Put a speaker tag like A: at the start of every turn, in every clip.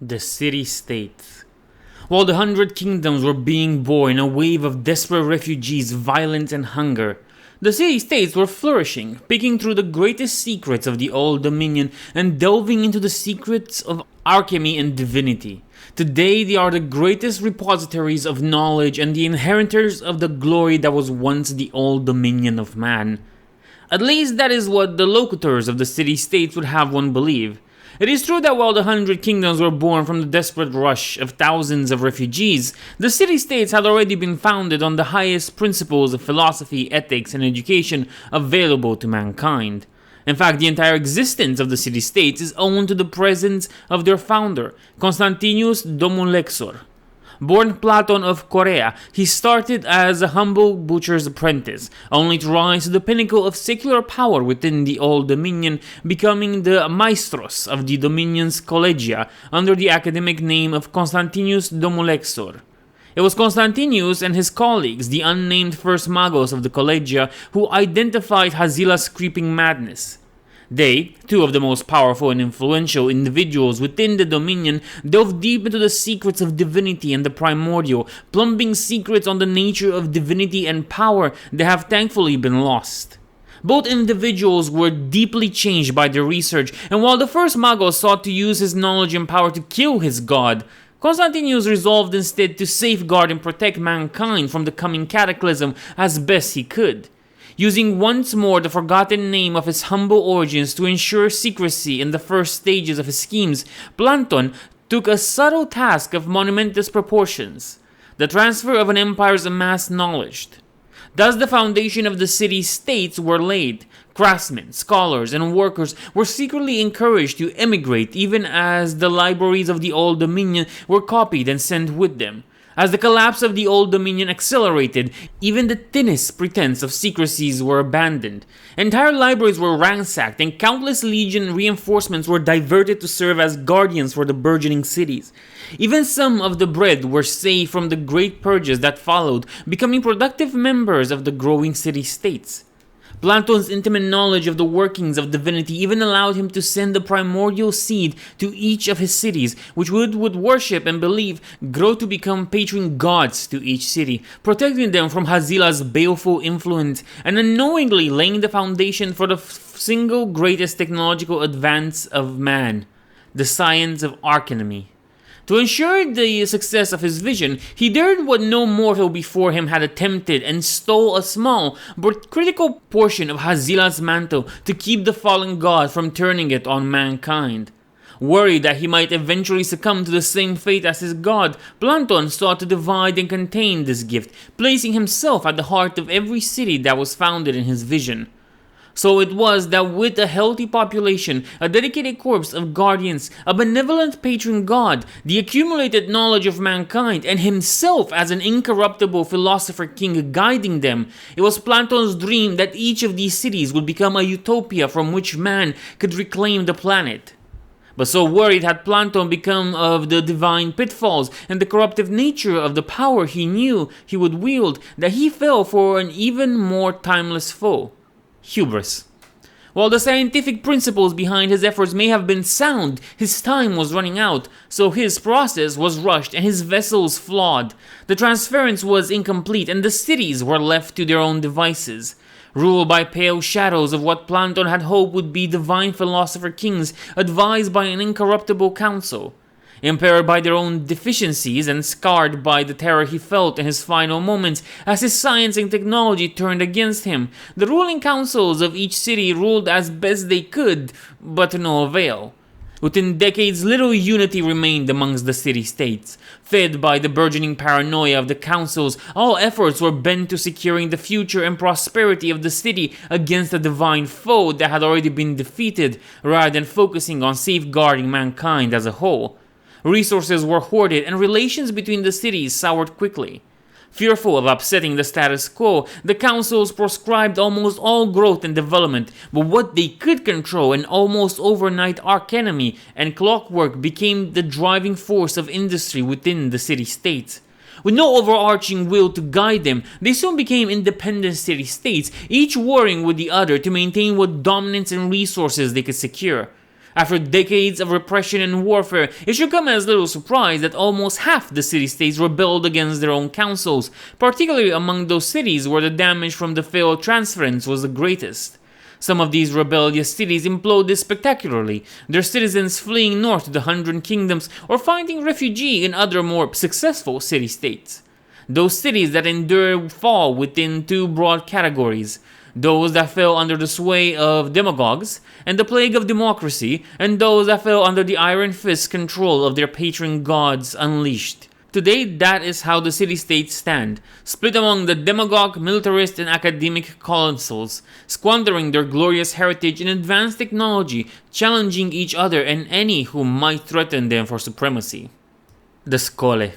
A: The city-states. While the 100 kingdoms were being born, a wave of desperate refugees, violence, and hunger, the city-states were flourishing, picking through the greatest secrets of the Old Dominion and delving into the secrets of alchemy and divinity. Today, they are the greatest repositories of knowledge and the inheritors of the glory that was once the Old Dominion of man. At least that is what the locutors of the city-states would have one believe. It is true that while the 100 kingdoms were born from the desperate rush of thousands of refugees, the city-states had already been founded on the highest principles of philosophy, ethics, and education available to mankind. In fact, the entire existence of the city-states is owed to the presence of their founder, Constantinus Domulexor. Born Platon of Korea, he started as a humble butcher's apprentice, only to rise to the pinnacle of secular power within the Old Dominion, becoming the maestros of the Dominion's collegia under the academic name of Constantinus Domulexor. It was Constantinus and his colleagues, the unnamed first magos of the collegia, who identified Hazila's creeping madness. They, two of the most powerful and influential individuals within the Dominion, delved deep into the secrets of divinity and the primordial, plumbing secrets on the nature of divinity and power that have thankfully been lost. Both individuals were deeply changed by their research, and while the first Mago sought to use his knowledge and power to kill his god, Constantinus resolved instead to safeguard and protect mankind from the coming cataclysm as best he could. Using once more the forgotten name of his humble origins to ensure secrecy in the first stages of his schemes, Platon took a subtle task of monumentous proportions, the transfer of an empire's amassed knowledge. Thus the foundation of the city-states were laid. Craftsmen, scholars, and workers were secretly encouraged to emigrate, even as the libraries of the Old Dominion were copied and sent with them. As the collapse of the Old Dominion accelerated, even the thinnest pretense of secrecies were abandoned. Entire libraries were ransacked, and countless legion reinforcements were diverted to serve as guardians for the burgeoning cities. Even some of the bred were saved from the great purges that followed, becoming productive members of the growing city-states. Platon's intimate knowledge of the workings of divinity even allowed him to send the primordial seed to each of his cities, which would worship and believe grow to become patron gods to each city, protecting them from Hazila's baleful influence and unknowingly laying the foundation for the single greatest technological advance of man, the science of alchemy. To ensure the success of his vision, he dared what no mortal before him had attempted and stole a small but critical portion of Hazila's mantle to keep the fallen god from turning it on mankind. Worried that he might eventually succumb to the same fate as his god, Platon sought to divide and contain this gift, placing himself at the heart of every city that was founded in his vision. So it was that with a healthy population, a dedicated corps of guardians, a benevolent patron god, the accumulated knowledge of mankind, and himself as an incorruptible philosopher king guiding them, it was Platon's dream that each of these cities would become a utopia from which man could reclaim the planet. But so worried had Platon become of the divine pitfalls and the corruptive nature of the power he knew he would wield that he fell for an even more timeless foe. Hubris. While the scientific principles behind his efforts may have been sound, his time was running out, so his process was rushed and his vessels flawed. The transference was incomplete and the cities were left to their own devices. Ruled by pale shadows of what Platon had hoped would be divine philosopher kings, advised by an incorruptible council. Impaired by their own deficiencies and scarred by the terror he felt in his final moments as his science and technology turned against him, the ruling councils of each city ruled as best they could, but to no avail. Within decades, little unity remained amongst the city-states. Fed by the burgeoning paranoia of the councils, all efforts were bent to securing the future and prosperity of the city against the divine foe that had already been defeated, rather than focusing on safeguarding mankind as a whole. Resources were hoarded and relations between the cities soured quickly. Fearful of upsetting the status quo, the councils proscribed almost all growth and development, but what they could control, an almost overnight archenemy and clockwork, became the driving force of industry within the city-states. With no overarching will to guide them, they soon became independent city-states, each warring with the other to maintain what dominance and resources they could secure. After decades of repression and warfare, it should come as little surprise that almost half the city-states rebelled against their own councils, particularly among those cities where the damage from the failed transference was the greatest. Some of these rebellious cities imploded spectacularly, their citizens fleeing north to the 100 Kingdoms or finding refuge in other more successful city-states. Those cities that endured fall within two broad categories: those that fell under the sway of demagogues and the plague of democracy, and those that fell under the iron fist control of their patron gods unleashed. Today, that is how the city-states stand, split among the demagogue, militarist, and academic consuls, squandering their glorious heritage in advanced technology, challenging each other and any who might threaten them for supremacy. The Scole.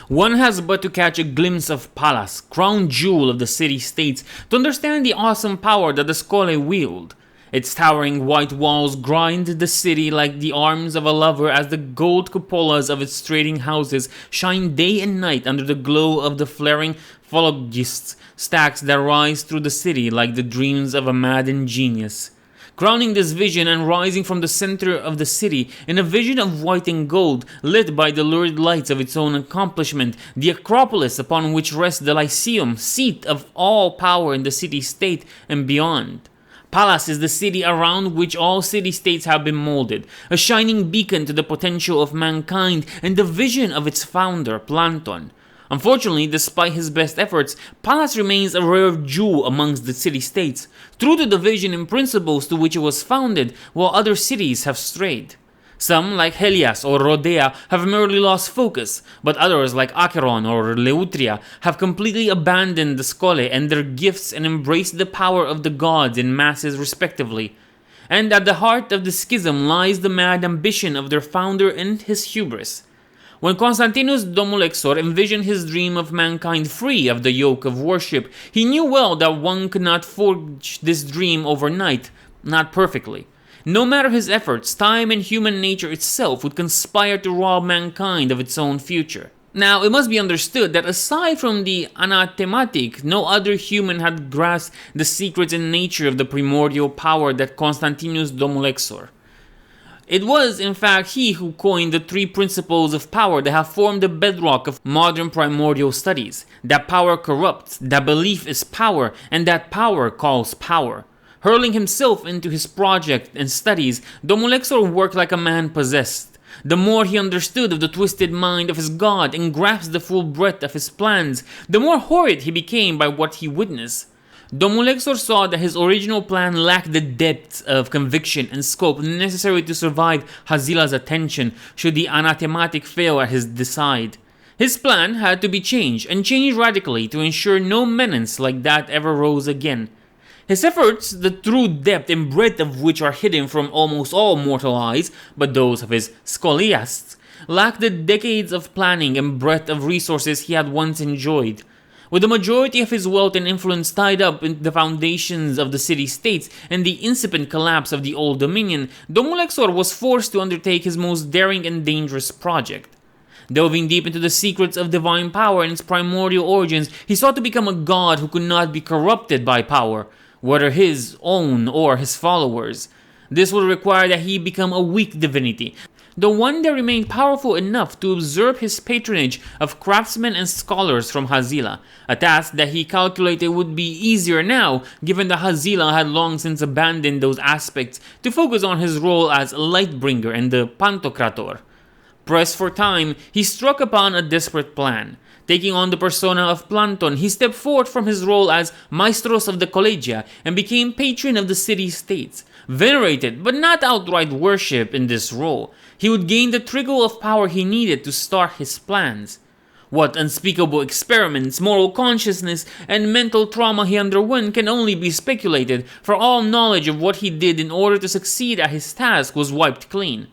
A: One has but to catch a glimpse of Pallas, crown jewel of the city-states, to understand the awesome power that the Scole wield. Its towering white walls grind the city like the arms of a lover as the gold cupolas of its trading houses shine day and night under the glow of the flaring phlogists, stacks that rise through the city like the dreams of a mad ingenious. Crowning this vision and rising from the center of the city in a vision of white and gold, lit by the lurid lights of its own accomplishment, the Acropolis upon which rests the Lyceum, seat of all power in the city-state and beyond. Pallas is the city around which all city-states have been molded, a shining beacon to the potential of mankind and the vision of its founder, Plankton. Unfortunately, despite his best efforts, Pallas remains a rare jewel amongst the city-states, true to the vision and principles to which it was founded, while other cities have strayed. Some, like Helias or Rhodea, have merely lost focus, but others, like Acheron or Leutria, have completely abandoned the Scole and their gifts and embraced the power of the gods in masses respectively. And at the heart of the schism lies the mad ambition of their founder and his hubris. When Constantinus Domolexor envisioned his dream of mankind free of the yoke of worship, he knew well that one could not forge this dream overnight, not perfectly. No matter his efforts, time and human nature itself would conspire to rob mankind of its own future. Now, it must be understood that aside from the anathematic, no other human had grasped the secrets and nature of the primordial power that Constantinus Domolexor. It was, in fact, he who coined the three principles of power that have formed the bedrock of modern primordial studies. That power corrupts, that belief is power, and that power calls power. Hurling himself into his project and studies, Domolexor worked like a man possessed. The more he understood of the twisted mind of his god and grasped the full breadth of his plans, the more horrid he became by what he witnessed. Domolexor saw that his original plan lacked the depth of conviction and scope necessary to survive Hazila's attention should the anathematic fail at his decide. His plan had to be changed, and changed radically to ensure no menace like that ever rose again. His efforts, the true depth and breadth of which are hidden from almost all mortal eyes, but those of his scholiasts, lacked the decades of planning and breadth of resources he had once enjoyed. With the majority of his wealth and influence tied up in the foundations of the city-states and the incipient collapse of the Old Dominion, Domolexor was forced to undertake his most daring and dangerous project. Delving deep into the secrets of divine power and its primordial origins, he sought to become a god who could not be corrupted by power, whether his own or his followers. This would require that he become a weak divinity, the one that remained powerful enough to usurp his patronage of craftsmen and scholars from Hazila, a task that he calculated would be easier now, given that Hazila had long since abandoned those aspects to focus on his role as Lightbringer and the Pantocrator. Pressed for time, he struck upon a desperate plan. Taking on the persona of Plankton, he stepped forth from his role as Maestros of the Collegia and became patron of the city-states. Venerated, but not outright worshipped in this role, he would gain the trickle of power he needed to start his plans. What unspeakable experiments, moral consciousness, and mental trauma he underwent can only be speculated, for all knowledge of what he did in order to succeed at his task was wiped clean.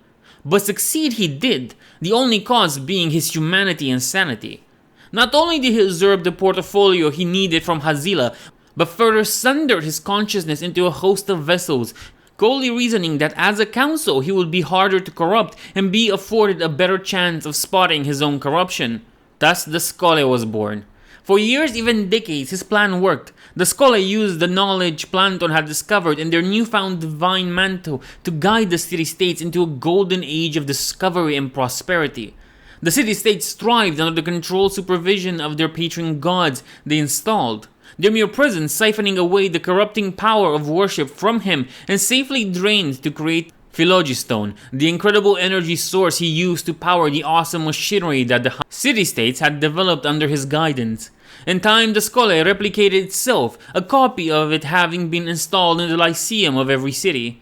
A: But succeed he did, the only cause being his humanity and sanity. Not only did he usurp the portfolio he needed from Hazila, but further sundered his consciousness into a host of vessels, coldly reasoning that as a council he would be harder to corrupt and be afforded a better chance of spotting his own corruption. Thus the Scole was born. For years, even decades, his plan worked. The Skole used the knowledge Plankton had discovered in their newfound divine mantle to guide the city-states into a golden age of discovery and prosperity. The city-states thrived under the controlled supervision of their patron gods they installed, their mere presence siphoning away the corrupting power of worship from him and safely drained to create Philogistone, the incredible energy source he used to power the awesome machinery that the city-states had developed under his guidance. In time, the Skole replicated itself, a copy of it having been installed in the Lyceum of every city.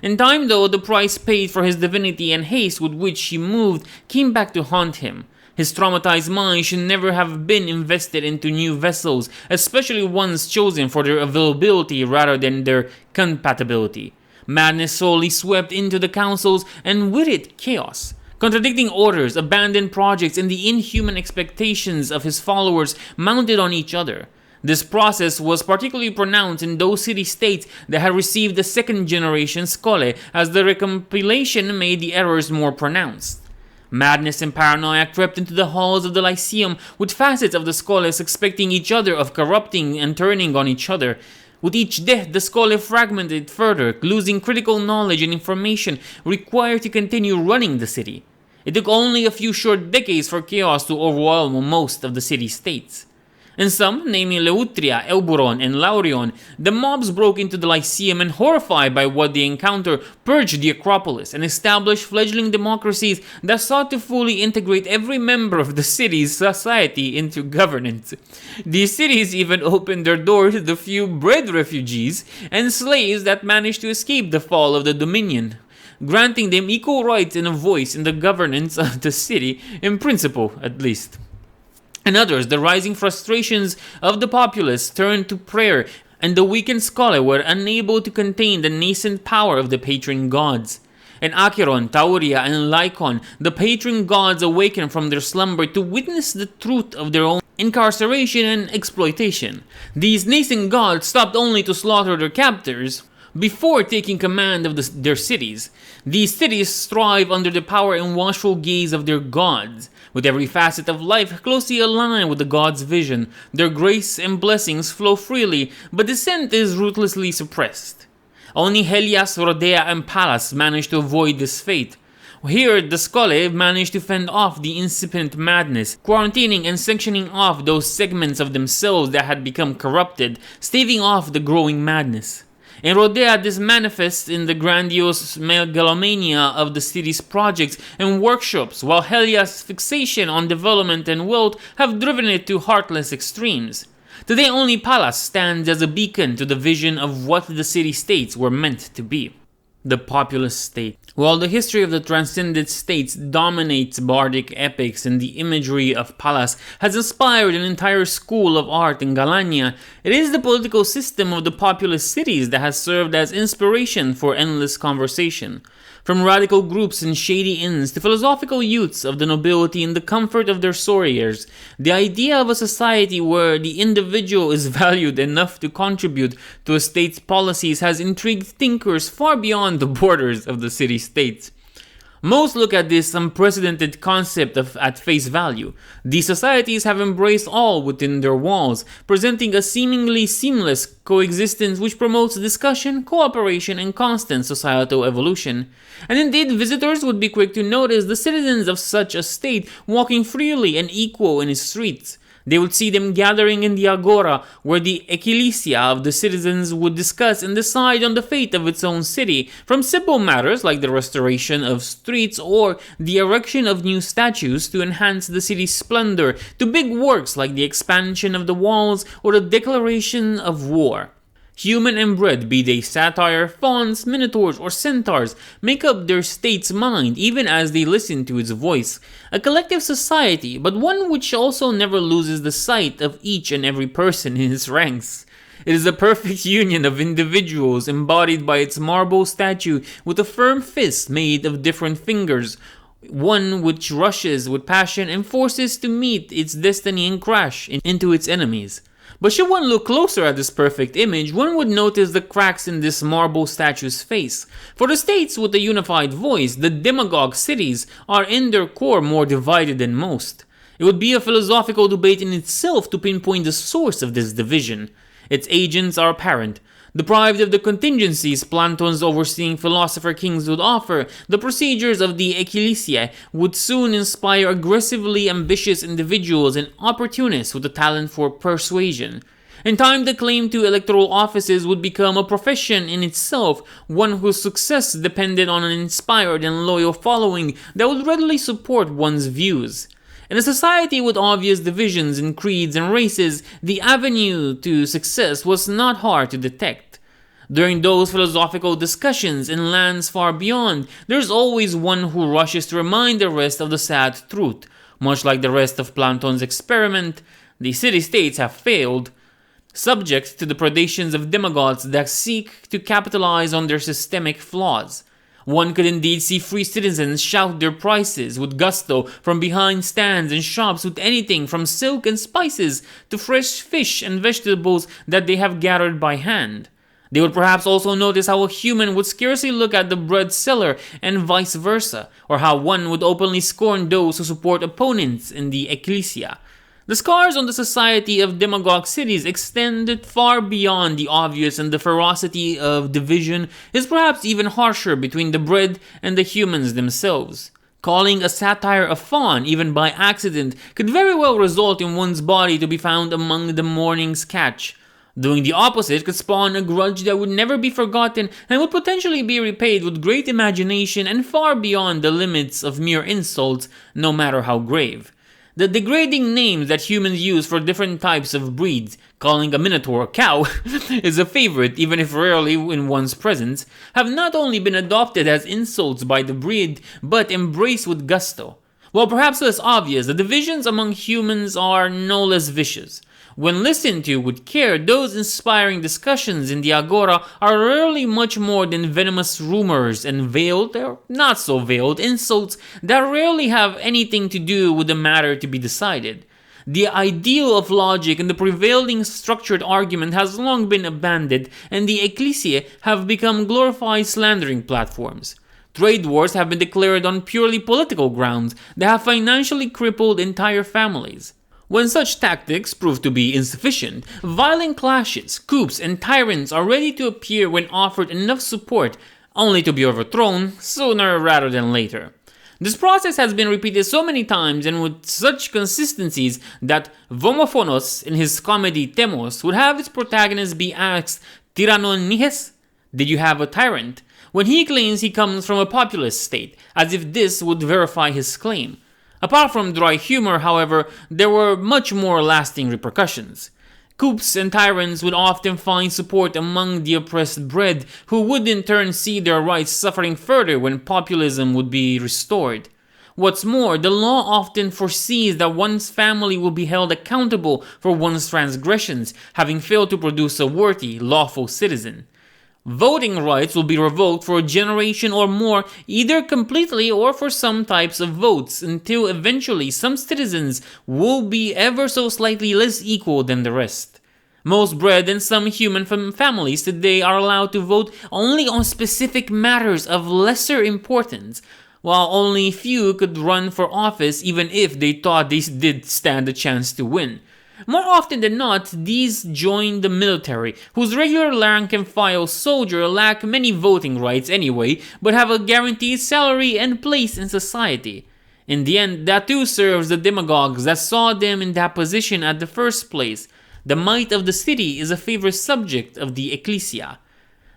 A: In time, though, the price paid for his divinity and haste with which he moved came back to haunt him. His traumatized mind should never have been invested into new vessels, especially ones chosen for their availability rather than their compatibility. Madness solely swept into the councils, and with it, chaos. Contradicting orders, abandoned projects, and the inhuman expectations of his followers mounted on each other. This process was particularly pronounced in those city-states that had received the second-generation Skole, as the recompilation made the errors more pronounced. Madness and paranoia crept into the halls of the Lyceum, with facets of the Skoles expecting each other of corrupting and turning on each other. With each death, the Skole fragmented further, losing critical knowledge and information required to continue running the city. It took only a few short decades for chaos to overwhelm most of the city-states. In some, namely Leutria, Elburon, and Laurion, the mobs broke into the Lyceum and, horrified by what they encountered, purged the Acropolis and established fledgling democracies that sought to fully integrate every member of the city's society into governance. These cities even opened their doors to the few bred refugees and slaves that managed to escape the fall of the Dominion, granting them equal rights and a voice in the governance of the city, in principle at least. In others, the rising frustrations of the populace turned to prayer, and the weakened Skole were unable to contain the nascent power of the patron gods. In Acheron, Tauria, and Lycon, the patron gods awakened from their slumber to witness the truth of their own incarceration and exploitation. These nascent gods stopped only to slaughter their captors before taking command of their cities. These cities thrive under the power and watchful gaze of their gods. With every facet of life closely aligned with the gods' vision, their grace and blessings flow freely, but dissent is ruthlessly suppressed. Only Helias, Rhodea, and Pallas managed to avoid this fate. Here, the Skole managed to fend off the incipient madness, quarantining and sectioning off those segments of themselves that had become corrupted, staving off the growing madness. In Rhodea, this manifests in the grandiose megalomania of the city's projects and workshops, while Helias' fixation on development and wealth have driven it to heartless extremes. Today, only Pallas stands as a beacon to the vision of what the city-states were meant to be. The populous state. While the history of the transcendent states dominates bardic epics and the imagery of Pallas has inspired an entire school of art in Galania, it is the political system of the populous cities that has served as inspiration for endless conversation. From radical groups in shady inns to philosophical youths of the nobility in the comfort of their soirees, the idea of a society where the individual is valued enough to contribute to a state's policies has intrigued thinkers far beyond the borders of the city-states. Most look at this unprecedented concept at face value. These societies have embraced all within their walls, presenting a seemingly seamless coexistence which promotes discussion, cooperation, and constant societal evolution. And indeed, visitors would be quick to notice the citizens of such a state walking freely and equal in its streets. They would see them gathering in the agora, where the ecclesia of the citizens would discuss and decide on the fate of its own city, from simple matters like the restoration of streets or the erection of new statues to enhance the city's splendor, to big works like the expansion of the walls or the declaration of war. Human and bred, be they satyr, fauns, minotaurs, or centaurs, make up their state's mind even as they listen to its voice. A collective society, but one which also never loses the sight of each and every person in its ranks. It is a perfect union of individuals embodied by its marble statue with a firm fist made of different fingers, one which rushes with passion and forces to meet its destiny and crash into its enemies. But should one look closer at this perfect image, one would notice the cracks in this marble statue's face. For the states with a unified voice, the demagogue cities are in their core more divided than most. It would be a philosophical debate in itself to pinpoint the source of this division. Its agents are apparent. Deprived of the contingencies Platon's overseeing philosopher kings would offer, the procedures of the ecclesia would soon inspire aggressively ambitious individuals and opportunists with a talent for persuasion. In time, the claim to electoral offices would become a profession in itself, one whose success depended on an inspired and loyal following that would readily support one's views. In a society with obvious divisions in creeds and races, the avenue to success was not hard to detect. During those philosophical discussions in lands far beyond, there's always one who rushes to remind the rest of the sad truth. Much like the rest of Platon's experiment, the city-states have failed, subject to the predations of demagogues that seek to capitalize on their systemic flaws. One could indeed see free citizens shout their prices with gusto from behind stands and shops with anything from silk and spices to fresh fish and vegetables that they have gathered by hand. They would perhaps also notice how a human would scarcely look at the bread seller and vice versa, or how one would openly scorn those who support opponents in the ecclesia. The scars on the society of demagogue cities extended far beyond the obvious, and the ferocity of division is perhaps even harsher between the bread and the humans themselves. Calling a satire a fawn, even by accident, could very well result in one's body to be found among the morning's catch. Doing the opposite could spawn a grudge that would never be forgotten and would potentially be repaid with great imagination and far beyond the limits of mere insults, no matter how grave. The degrading names that humans use for different types of breeds, calling a minotaur a cow, is a favorite even if rarely in one's presence, have not only been adopted as insults by the breed, but embraced with gusto. While perhaps less obvious, the divisions among humans are no less vicious. When listened to with care, those inspiring discussions in the agora are rarely much more than venomous rumors and veiled, or not so veiled, insults that rarely have anything to do with the matter to be decided. The ideal of logic and the prevailing structured argument has long been abandoned, and the ecclesia have become glorified slandering platforms. Trade wars have been declared on purely political grounds that have financially crippled entire families. When such tactics prove to be insufficient, violent clashes, coups, and tyrants are ready to appear when offered enough support, only to be overthrown sooner rather than later. This process has been repeated so many times and with such consistencies that Vomophonos, in his comedy Temos, would have its protagonist be asked, "Tyrannon nihes?" Did you have a tyrant? When he claims he comes from a populous state, as if this would verify his claim. Apart from dry humor, however, there were much more lasting repercussions. Coups and tyrants would often find support among the oppressed bred, who would in turn see their rights suffering further when populism would be restored. What's more, the law often foresees that one's family will be held accountable for one's transgressions, having failed to produce a worthy, lawful citizen. Voting rights will be revoked for a generation or more, either completely or for some types of votes, until eventually some citizens will be ever so slightly less equal than the rest. Most bred and some human families today are allowed to vote only on specific matters of lesser importance, while only few could run for office even if they thought they did stand a chance to win. More often than not, these join the military, whose regular rank-and-file soldier lack many voting rights anyway, but have a guaranteed salary and place in society. In the end, that too serves the demagogues that saw them in that position at the first place. The might of the city is a favorite subject of the ecclesia.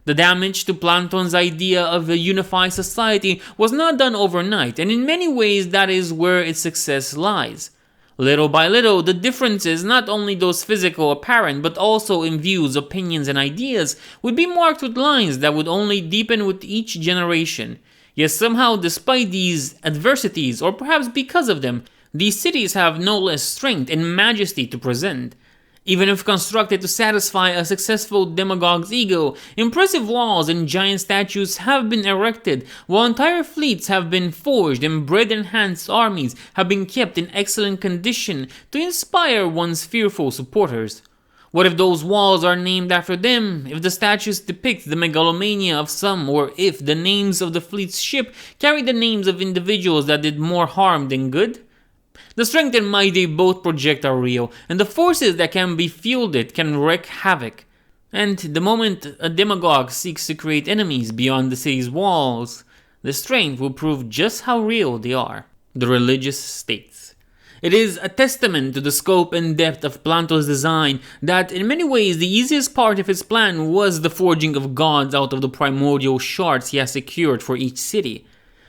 A: The damage to Platon's idea of a unified society was not done overnight, and in many ways that is where its success lies. Little by little, the differences, not only those physical apparent, but also in views, opinions, and ideas, would be marked with lines that would only deepen with each generation. Yet somehow, despite these adversities, or perhaps because of them, these cities have no less strength and majesty to present. Even if constructed to satisfy a successful demagogue's ego, impressive walls and giant statues have been erected, while entire fleets have been forged and bread-enhanced armies have been kept in excellent condition to inspire one's fearful supporters. What if those walls are named after them, if the statues depict the megalomania of some, or if the names of the fleet's ship carry the names of individuals that did more harm than good? The strength and might they both project are real, and the forces that can be fielded can wreak havoc. And the moment a demagogue seeks to create enemies beyond the city's walls, the strength will prove just how real they are. The religious states. It is a testament to the scope and depth of Planto's design that in many ways the easiest part of his plan was the forging of gods out of the primordial shards he has secured for each city.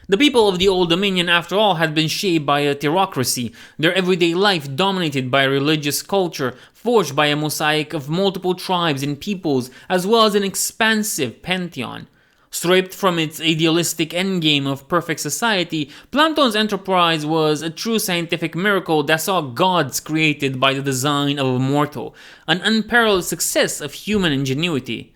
A: The people of the Old Dominion, after all, had been shaped by a theocracy, their everyday life dominated by a religious culture, forged by a mosaic of multiple tribes and peoples, as well as an expansive pantheon. Stripped from its idealistic endgame of perfect society, Planton's enterprise was a true scientific miracle that saw gods created by the design of a mortal, an unparalleled success of human ingenuity.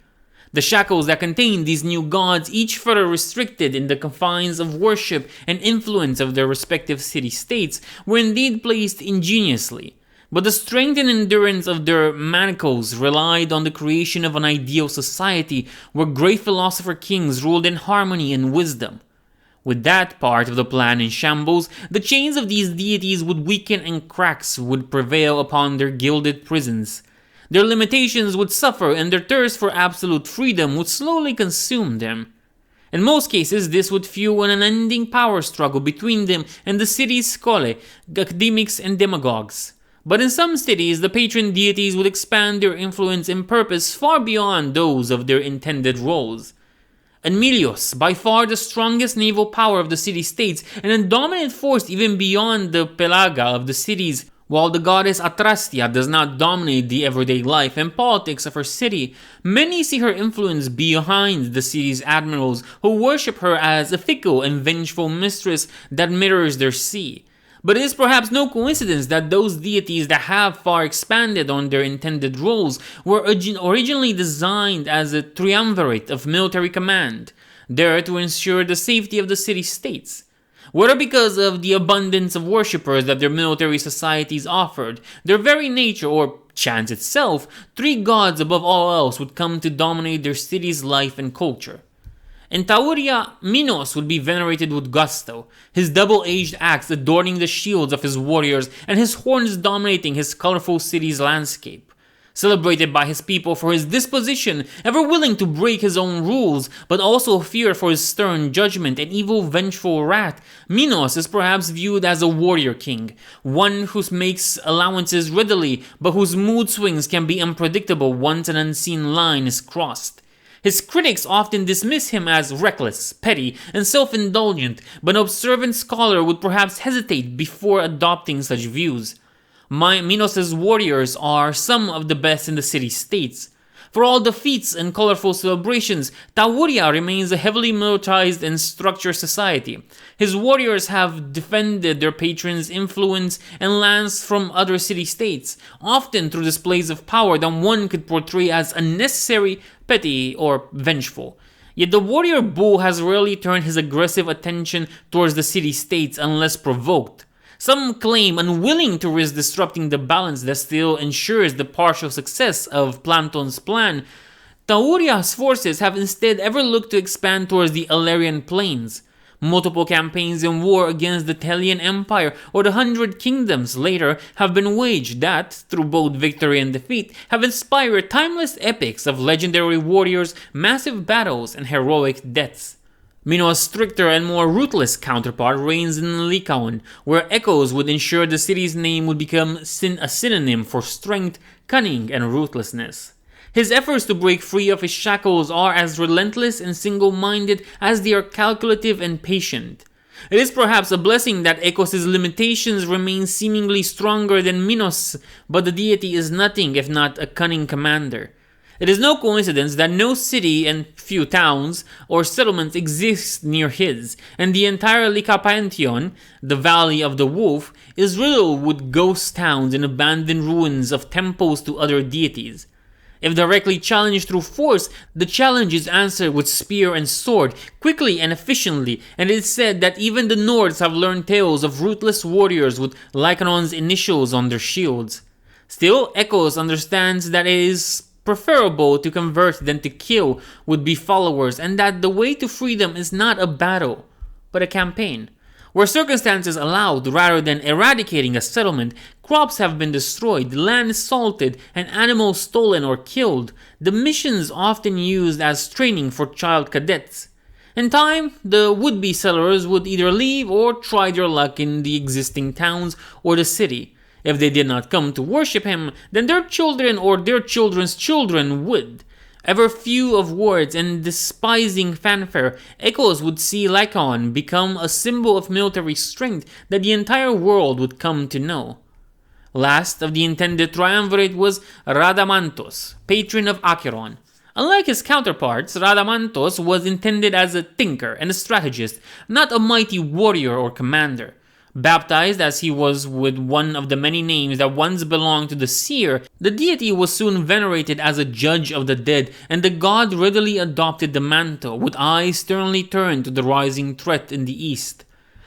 A: The shackles that contained these new gods, each further restricted in the confines of worship and influence of their respective city-states, were indeed placed ingeniously. But the strength and endurance of their manacles relied on the creation of an ideal society where great philosopher kings ruled in harmony and wisdom. With that part of the plan in shambles, the chains of these deities would weaken and cracks would prevail upon their gilded prisons. Their limitations would suffer and their thirst for absolute freedom would slowly consume them. In most cases, this would fuel an unending power struggle between them and the city's scholae, academics, and demagogues. But in some cities, the patron deities would expand their influence and purpose far beyond those of their intended roles. Ingenious, by far the strongest naval power of the city-states and a dominant force even beyond the pelaga of the cities, while the goddess Atrastia does not dominate the everyday life and politics of her city, many see her influence behind the city's admirals who worship her as a fickle and vengeful mistress that mirrors their sea. But it is perhaps no coincidence that those deities that have far expanded on their intended roles were originally designed as a triumvirate of military command, there to ensure the safety of the city-states. Whether because of the abundance of worshippers that their military societies offered, their very nature, or chance itself, three gods above all else would come to dominate their city's life and culture. In Tauria, Minos would be venerated with gusto, his double-edged axe adorning the shields of his warriors and his horns dominating his colorful city's landscape. Celebrated by his people for his disposition, ever willing to break his own rules, but also feared for his stern judgment and evil vengeful wrath, Minos is perhaps viewed as a warrior king, one who makes allowances readily, but whose mood swings can be unpredictable once an unseen line is crossed. His critics often dismiss him as reckless, petty, and self-indulgent, but an observant scholar would perhaps hesitate before adopting such views. Minos' warriors are some of the best in the city-states. For all the feats and colorful celebrations, Tauria remains a heavily militarized and structured society. His warriors have defended their patrons' influence and lands from other city-states, often through displays of power that one could portray as unnecessary, petty, or vengeful. Yet the warrior bull has rarely turned his aggressive attention towards the city-states unless provoked. Some claim unwilling to risk disrupting the balance that still ensures the partial success of Planton's plan, Tauria's forces have instead ever looked to expand towards the Illyrian plains. Multiple campaigns in war against the Telian Empire or the 100 Kingdoms later have been waged that, through both victory and defeat, have inspired timeless epics of legendary warriors, massive battles, and heroic deaths. Minos' stricter and more ruthless counterpart reigns in Lycaon, where echoes would ensure the city's name would become a synonym for strength, cunning, and ruthlessness. His efforts to break free of his shackles are as relentless and single-minded as they are calculative and patient. It is perhaps a blessing that Echos' limitations remain seemingly stronger than Minos, but the deity is nothing if not a cunning commander. It is no coincidence that no city and few towns or settlements exist near his, and the entire Lyca Pantheon, the Valley of the Wolf, is riddled with ghost towns and abandoned ruins of temples to other deities. If directly challenged through force, the challenge is answered with spear and sword, quickly and efficiently, and it is said that even the Nords have learned tales of ruthless warriors with Lycanon's initials on their shields. Still, Echos understands that it is preferable to convert than to kill would-be followers, and that the way to freedom is not a battle, but a campaign. Where circumstances allowed, rather than eradicating a settlement, crops have been destroyed, land salted, and animals stolen or killed, the missions often used as training for child cadets. In time, the would-be settlers would either leave or try their luck in the existing towns or the city. If they did not come to worship him, then their children or their children's children would. Ever few of words and despising fanfare, Echoes would see Lycaon become a symbol of military strength that the entire world would come to know. Last of the intended triumvirate was Rhadamanthus, patron of Acheron. Unlike his counterparts, Rhadamanthus was intended as a thinker and a strategist, not a mighty warrior or commander. Baptized as he was with one of the many names that once belonged to the seer, the deity was soon venerated as a judge of the dead, and the god readily adopted the mantle, with eyes sternly turned to the rising threat in the east.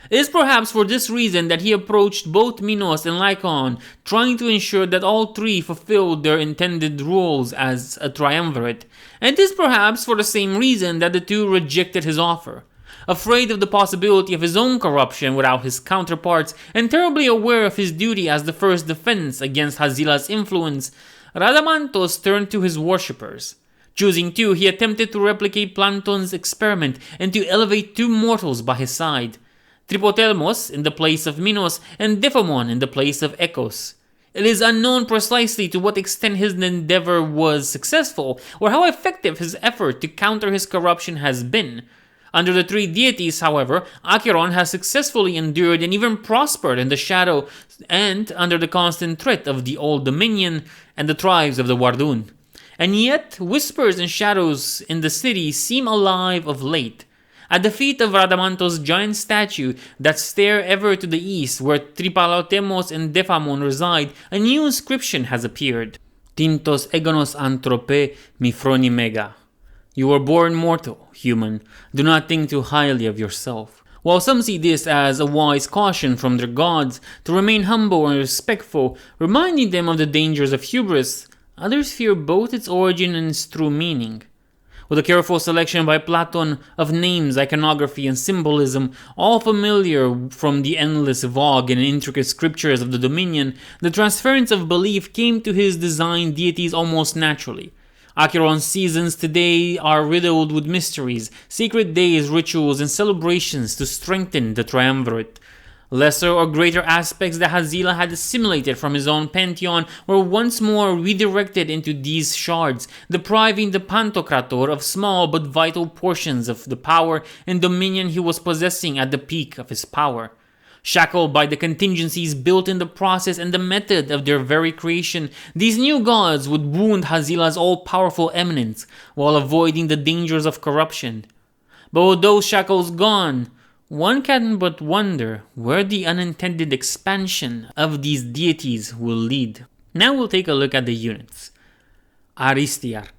A: It is perhaps for this reason that he approached both Minos and Lycaon, trying to ensure that all three fulfilled their intended roles as a triumvirate, and it is perhaps for the same reason that the two rejected his offer. Afraid of the possibility of his own corruption without his counterparts, and terribly aware of his duty as the first defense against Hazila's influence, Rhadamanthus turned to his worshippers. Choosing two, he attempted to replicate Plankton's experiment and to elevate two mortals by his side, Tripotelmos in the place of Minos and Diphomon in the place of Echoes. It is unknown precisely to what extent his endeavor was successful, or how effective his effort to counter his corruption has been. Under the three deities, however, Acheron has successfully endured and even prospered in the shadow and under the constant threat of the Old Dominion and the tribes of the Wardun. And yet, whispers and shadows in the city seem alive of late. At the feet of Rhadamanthus' giant statue that stare ever to the east where Tripalotemos and Dephamon reside, a new inscription has appeared. Tintos egonos anthrope mifroni mega. You were born mortal, human. Do not think too highly of yourself. While some see this as a wise caution from their gods to remain humble and respectful, reminding them of the dangers of hubris, others fear both its origin and its true meaning. With a careful selection by Platon of names, iconography, and symbolism, all familiar from the endless vague and intricate scriptures of the Dominion, the transference of belief came to his designed deities almost naturally. Acheron's seasons today are riddled with mysteries, secret days, rituals, and celebrations to strengthen the triumvirate. Lesser or greater aspects that Hazila had assimilated from his own pantheon were once more redirected into these shards, depriving the Pantocrator of small but vital portions of the power and dominion he was possessing at the peak of his power. Shackled by the contingencies built in the process and the method of their very creation, these new gods would wound Hazila's all-powerful eminence while avoiding the dangers of corruption. But with those shackles gone, one can but wonder where the unintended expansion of these deities will lead. Now we'll take a look at the units. Aristiarch.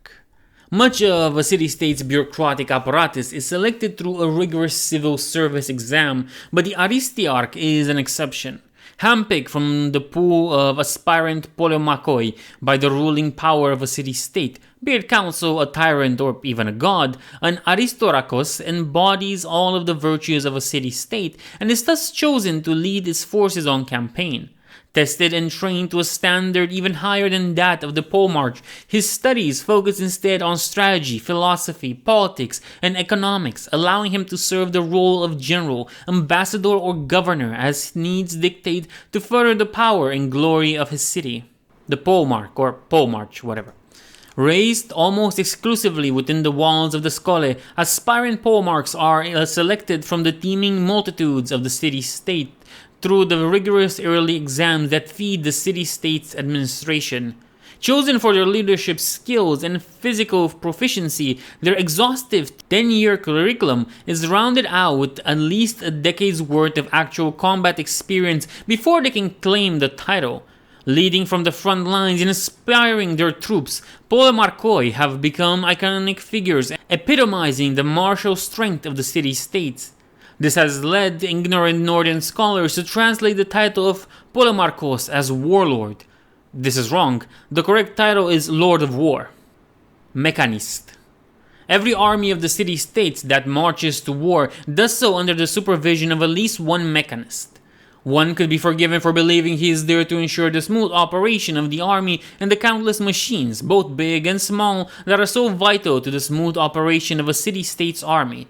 A: Much of a city-state's bureaucratic apparatus is selected through a rigorous civil service exam, but the Aristiarch is an exception. Handpicked from the pool of aspirant polemarchoi by the ruling power of a city-state, be it council, a tyrant, or even a god, an Aristorachos embodies all of the virtues of a city-state and is thus chosen to lead its forces on campaign. Tested and trained to a standard even higher than that of the Polemarch, his studies focus instead on strategy, philosophy, politics, and economics, allowing him to serve the role of general, ambassador, or governor as needs dictate to further the power and glory of his city. The Polemarch, or Polemarch, whatever. Raised almost exclusively within the walls of the Skole, aspirant Polemarchs are selected from the teeming multitudes of the city-state through the rigorous early exams that feed the city-state's administration. Chosen for their leadership skills and physical proficiency, their exhaustive 10-year curriculum is rounded out with at least a decade's worth of actual combat experience before they can claim the title. Leading from the front lines and inspiring their troops, Polemarchoi have become iconic figures epitomizing the martial strength of the city-states. This has led ignorant northern scholars to translate the title of Polemarchos as warlord. This is wrong. The correct title is Lord of War. Mechanist. Every army of the city-states that marches to war does so under the supervision of at least one mechanist. One could be forgiven for believing he is there to ensure the smooth operation of the army and the countless machines, both big and small, that are so vital to the smooth operation of a city-state's army.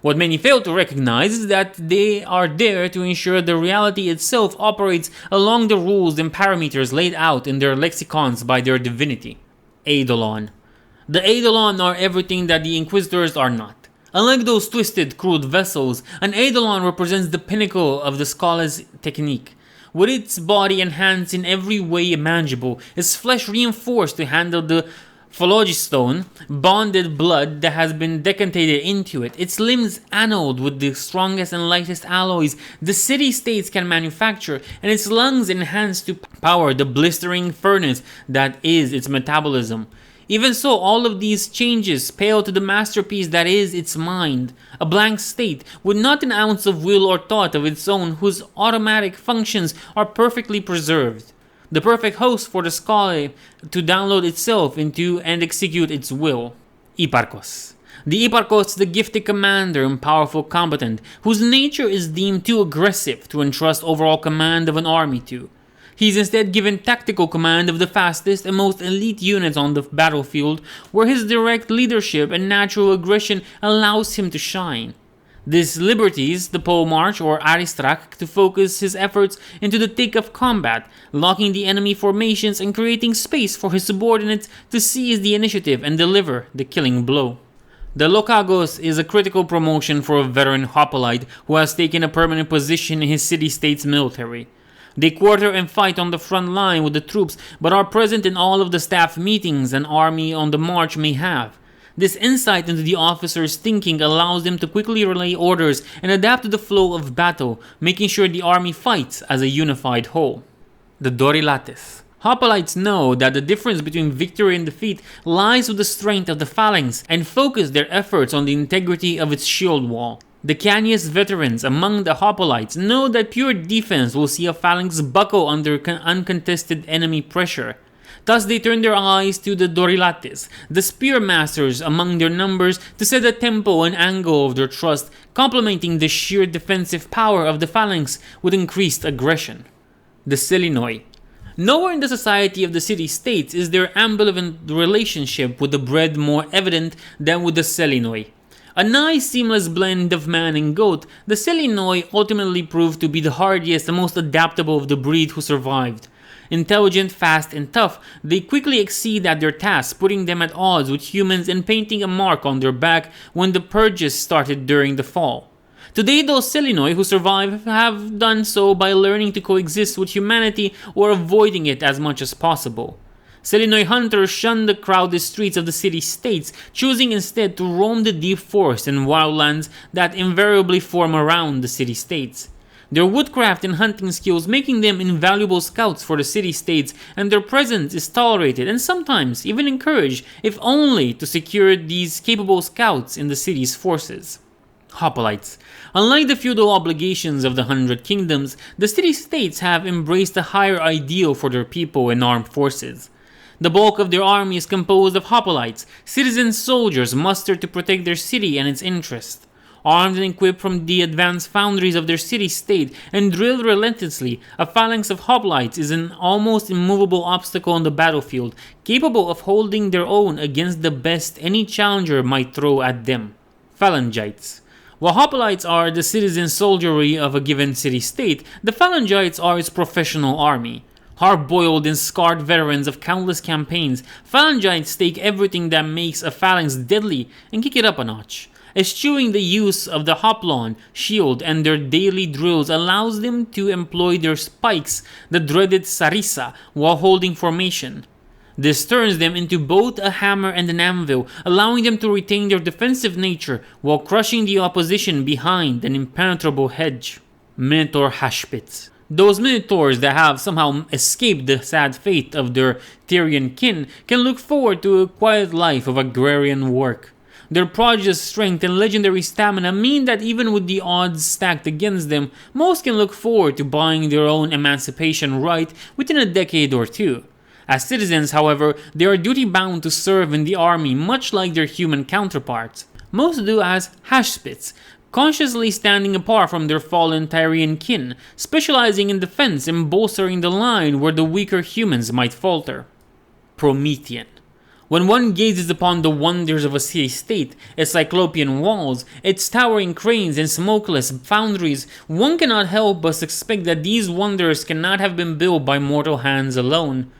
A: What many fail to recognize is that they are there to ensure the reality itself operates along the rules and parameters laid out in their lexicons by their divinity. Eidolon. The Eidolon are everything that the Inquisitors are not. Unlike those twisted, crude vessels, an Eidolon represents the pinnacle of the Schola's technique. With its body enhanced in every way imaginable, its flesh reinforced to handle the phlogiston, bonded blood that has been decanted into it, its limbs anoded with the strongest and lightest alloys the city-states can manufacture, and its lungs enhanced to power the blistering furnace that is its metabolism. Even so, all of these changes pale to the masterpiece that is its mind, a blank state with not an ounce of will or thought of its own, whose automatic functions are perfectly preserved. The perfect host for the Schola to download itself into and execute its will. Hipparchos. The Hipparchos, the gifted commander and powerful combatant, whose nature is deemed too aggressive to entrust overall command of an army to. He is instead given tactical command of the fastest and most elite units on the battlefield, where his direct leadership and natural aggression allows him to shine. This liberties the Polemarch or Aristarch to focus his efforts into the thick of combat, locking the enemy formations and creating space for his subordinates to seize the initiative and deliver the killing blow. The Lokagos is a critical promotion for a veteran hoplite who has taken a permanent position in his city-state's military. They quarter and fight on the front line with the troops, but are present in all of the staff meetings an army on the march may have. This insight into the officer's thinking allows them to quickly relay orders and adapt to the flow of battle, making sure the army fights as a unified whole. The Dorilates. Hoplites know that the difference between victory and defeat lies with the strength of the phalanx and focus their efforts on the integrity of its shield wall. The canniest veterans among the hoplites know that pure defense will see a phalanx buckle under uncontested enemy pressure. Thus they turn their eyes to the Dorilates, the spear masters among their numbers, to set the tempo and angle of their thrust, complementing the sheer defensive power of the phalanx with increased aggression. The Selinoi. Nowhere in the society of the city-states is their ambivalent relationship with the bred more evident than with the Selinoi. A nice seamless blend of man and goat, the Selinoi ultimately proved to be the hardiest and most adaptable of the breed who survived. Intelligent, fast, and tough, they quickly exceed at their tasks, putting them at odds with humans and painting a mark on their back when the purges started during the fall. Today, those Selinoi who survive have done so by learning to coexist with humanity or avoiding it as much as possible. Selinoi hunters shun the crowded streets of the city-states, choosing instead to roam the deep forest and wildlands that invariably form around the city-states. Their woodcraft and hunting skills making them invaluable scouts for the city-states, and their presence is tolerated and sometimes even encouraged, if only to secure these capable scouts in the city's forces. Hoplites. Unlike the feudal obligations of the 100 Kingdoms, the city-states have embraced a higher ideal for their people and armed forces. The bulk of their army is composed of hoplites, citizen soldiers mustered to protect their city and its interests. Armed and equipped from the advanced foundries of their city-state and drilled relentlessly, a phalanx of hoplites is an almost immovable obstacle on the battlefield, capable of holding their own against the best any challenger might throw at them. Phalangites. While hoplites are the citizen soldiery of a given city-state, the phalangites are its professional army. Hard-boiled and scarred veterans of countless campaigns, phalangites take everything that makes a phalanx deadly and kick it up a notch. Eschewing the use of the hoplon, shield, and their daily drills allows them to employ their spikes, the dreaded sarissa, while holding formation. This turns them into both a hammer and an anvil, allowing them to retain their defensive nature while crushing the opposition behind an impenetrable hedge. Minotaur hashpits. Those minotaurs that have somehow escaped the sad fate of their Tyrian kin can look forward to a quiet life of agrarian work. Their prodigious strength and legendary stamina mean that even with the odds stacked against them, most can look forward to buying their own emancipation right within a decade or two. As citizens, however, they are duty-bound to serve in the army much like their human counterparts. Most do as hashspits, consciously standing apart from their fallen Tyrian kin, specializing in defense and bolstering the line where the weaker humans might falter. Promethean. When one gazes upon the wonders of a city-state, its cyclopean walls, its towering cranes and smokeless foundries, one cannot help but suspect that these wonders cannot have been built by mortal hands alone.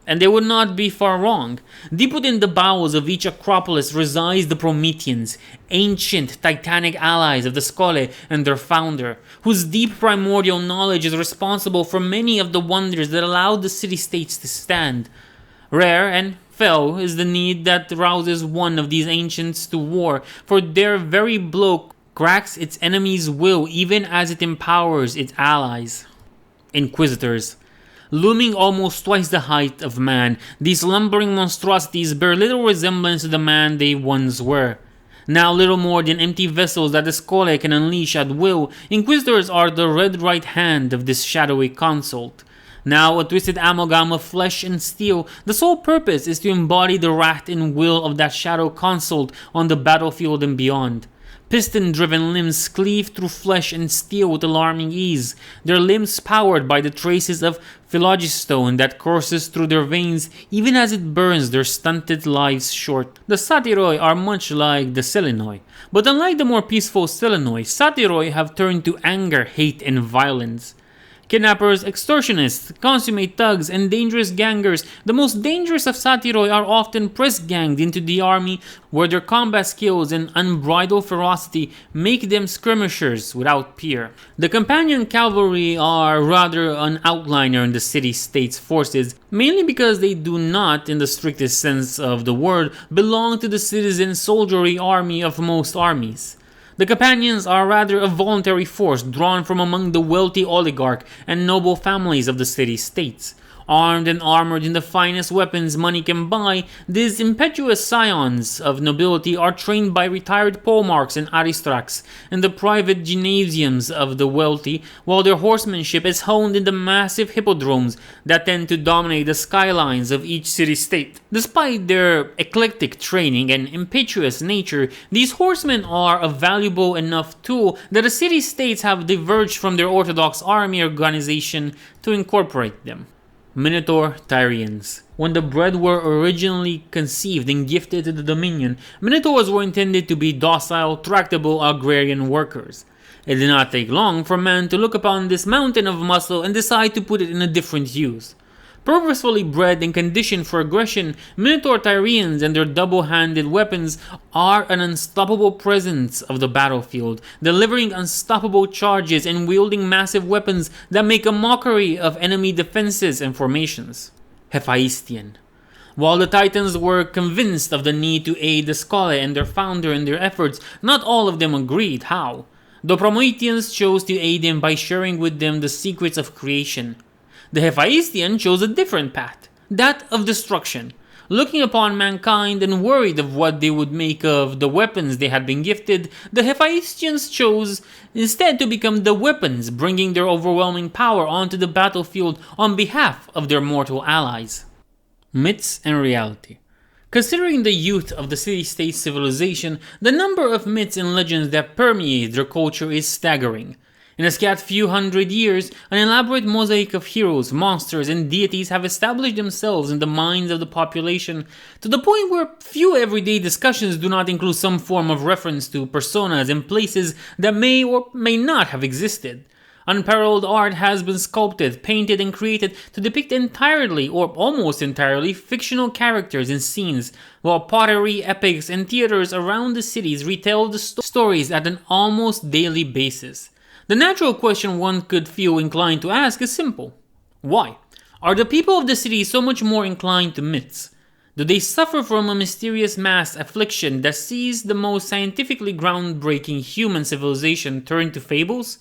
A: And they would not be far wrong. Deep within the bowels of each acropolis resides the Prometheans, ancient titanic allies of the Scole and their founder, whose deep primordial knowledge is responsible for many of the wonders that allowed the city-states to stand. Rare and fell is the need that rouses one of these ancients to war, for their very blow cracks its enemy's will even as it empowers its allies. Inquisitors. Looming almost twice the height of man, these lumbering monstrosities bear little resemblance to the man they once were. Now little more than empty vessels that the Scole can unleash at will, Inquisitors are the red right hand of this shadowy consort. Now a twisted amalgam of flesh and steel, the sole purpose is to embody the wrath and will of that shadow consort on the battlefield and beyond. Piston-driven limbs cleave through flesh and steel with alarming ease, their limbs powered by the traces of phylogistone that courses through their veins even as it burns their stunted lives short. The Satyroi are much like the Selenoi, but unlike the more peaceful Selenoi, Satyroi have turned to anger, hate, and violence. Kidnappers, extortionists, consummate thugs, and dangerous gangers, the most dangerous of Satyroi are often press-ganged into the army where their combat skills and unbridled ferocity make them skirmishers without peer. The companion cavalry are rather an outliner in the city-state's forces, mainly because they do not, in the strictest sense of the word, belong to the citizen soldiery army of most armies. The companions are rather a voluntary force drawn from among the wealthy oligarch and noble families of the city-states. Armed and armored in the finest weapons money can buy, these impetuous scions of nobility are trained by retired polemarchs and aristrachs in the private gymnasiums of the wealthy, while their horsemanship is honed in the massive hippodromes that tend to dominate the skylines of each city-state. Despite their eclectic training and impetuous nature, these horsemen are a valuable enough tool that the city-states have diverged from their orthodox army organization to incorporate them. Minotaur Tyrians. When the bread were originally conceived and gifted to the Dominion, Minotaurs were intended to be docile, tractable agrarian workers. It did not take long for man to look upon this mountain of muscle and decide to put it in a different use. Purposefully bred and conditioned for aggression, Minotaur Tyrians and their double-handed weapons are an unstoppable presence of the battlefield, delivering unstoppable charges and wielding massive weapons that make a mockery of enemy defenses and formations. Hephaestion. While the Titans were convinced of the need to aid the Scole and their founder in their efforts, not all of them agreed how. The Prometheans chose to aid them by sharing with them the secrets of creation. The Hephaestion chose a different path, that of destruction. Looking upon mankind and worried of what they would make of the weapons they had been gifted, the Hephaestions chose instead to become the weapons, bringing their overwhelming power onto the battlefield on behalf of their mortal allies. Myths and reality. Considering the youth of the city-state civilization, the number of myths and legends that permeate their culture is staggering. In a scant few hundred years, an elaborate mosaic of heroes, monsters, and deities have established themselves in the minds of the population to the point where few everyday discussions do not include some form of reference to personas and places that may or may not have existed. Unparalleled art has been sculpted, painted, and created to depict entirely or almost entirely fictional characters and scenes, while pottery, epics, and theaters around the cities retell the stories at an almost daily basis. The natural question one could feel inclined to ask is simple. Why? Are the people of the city so much more inclined to myths? Do they suffer from a mysterious mass affliction that sees the most scientifically groundbreaking human civilization turn to fables?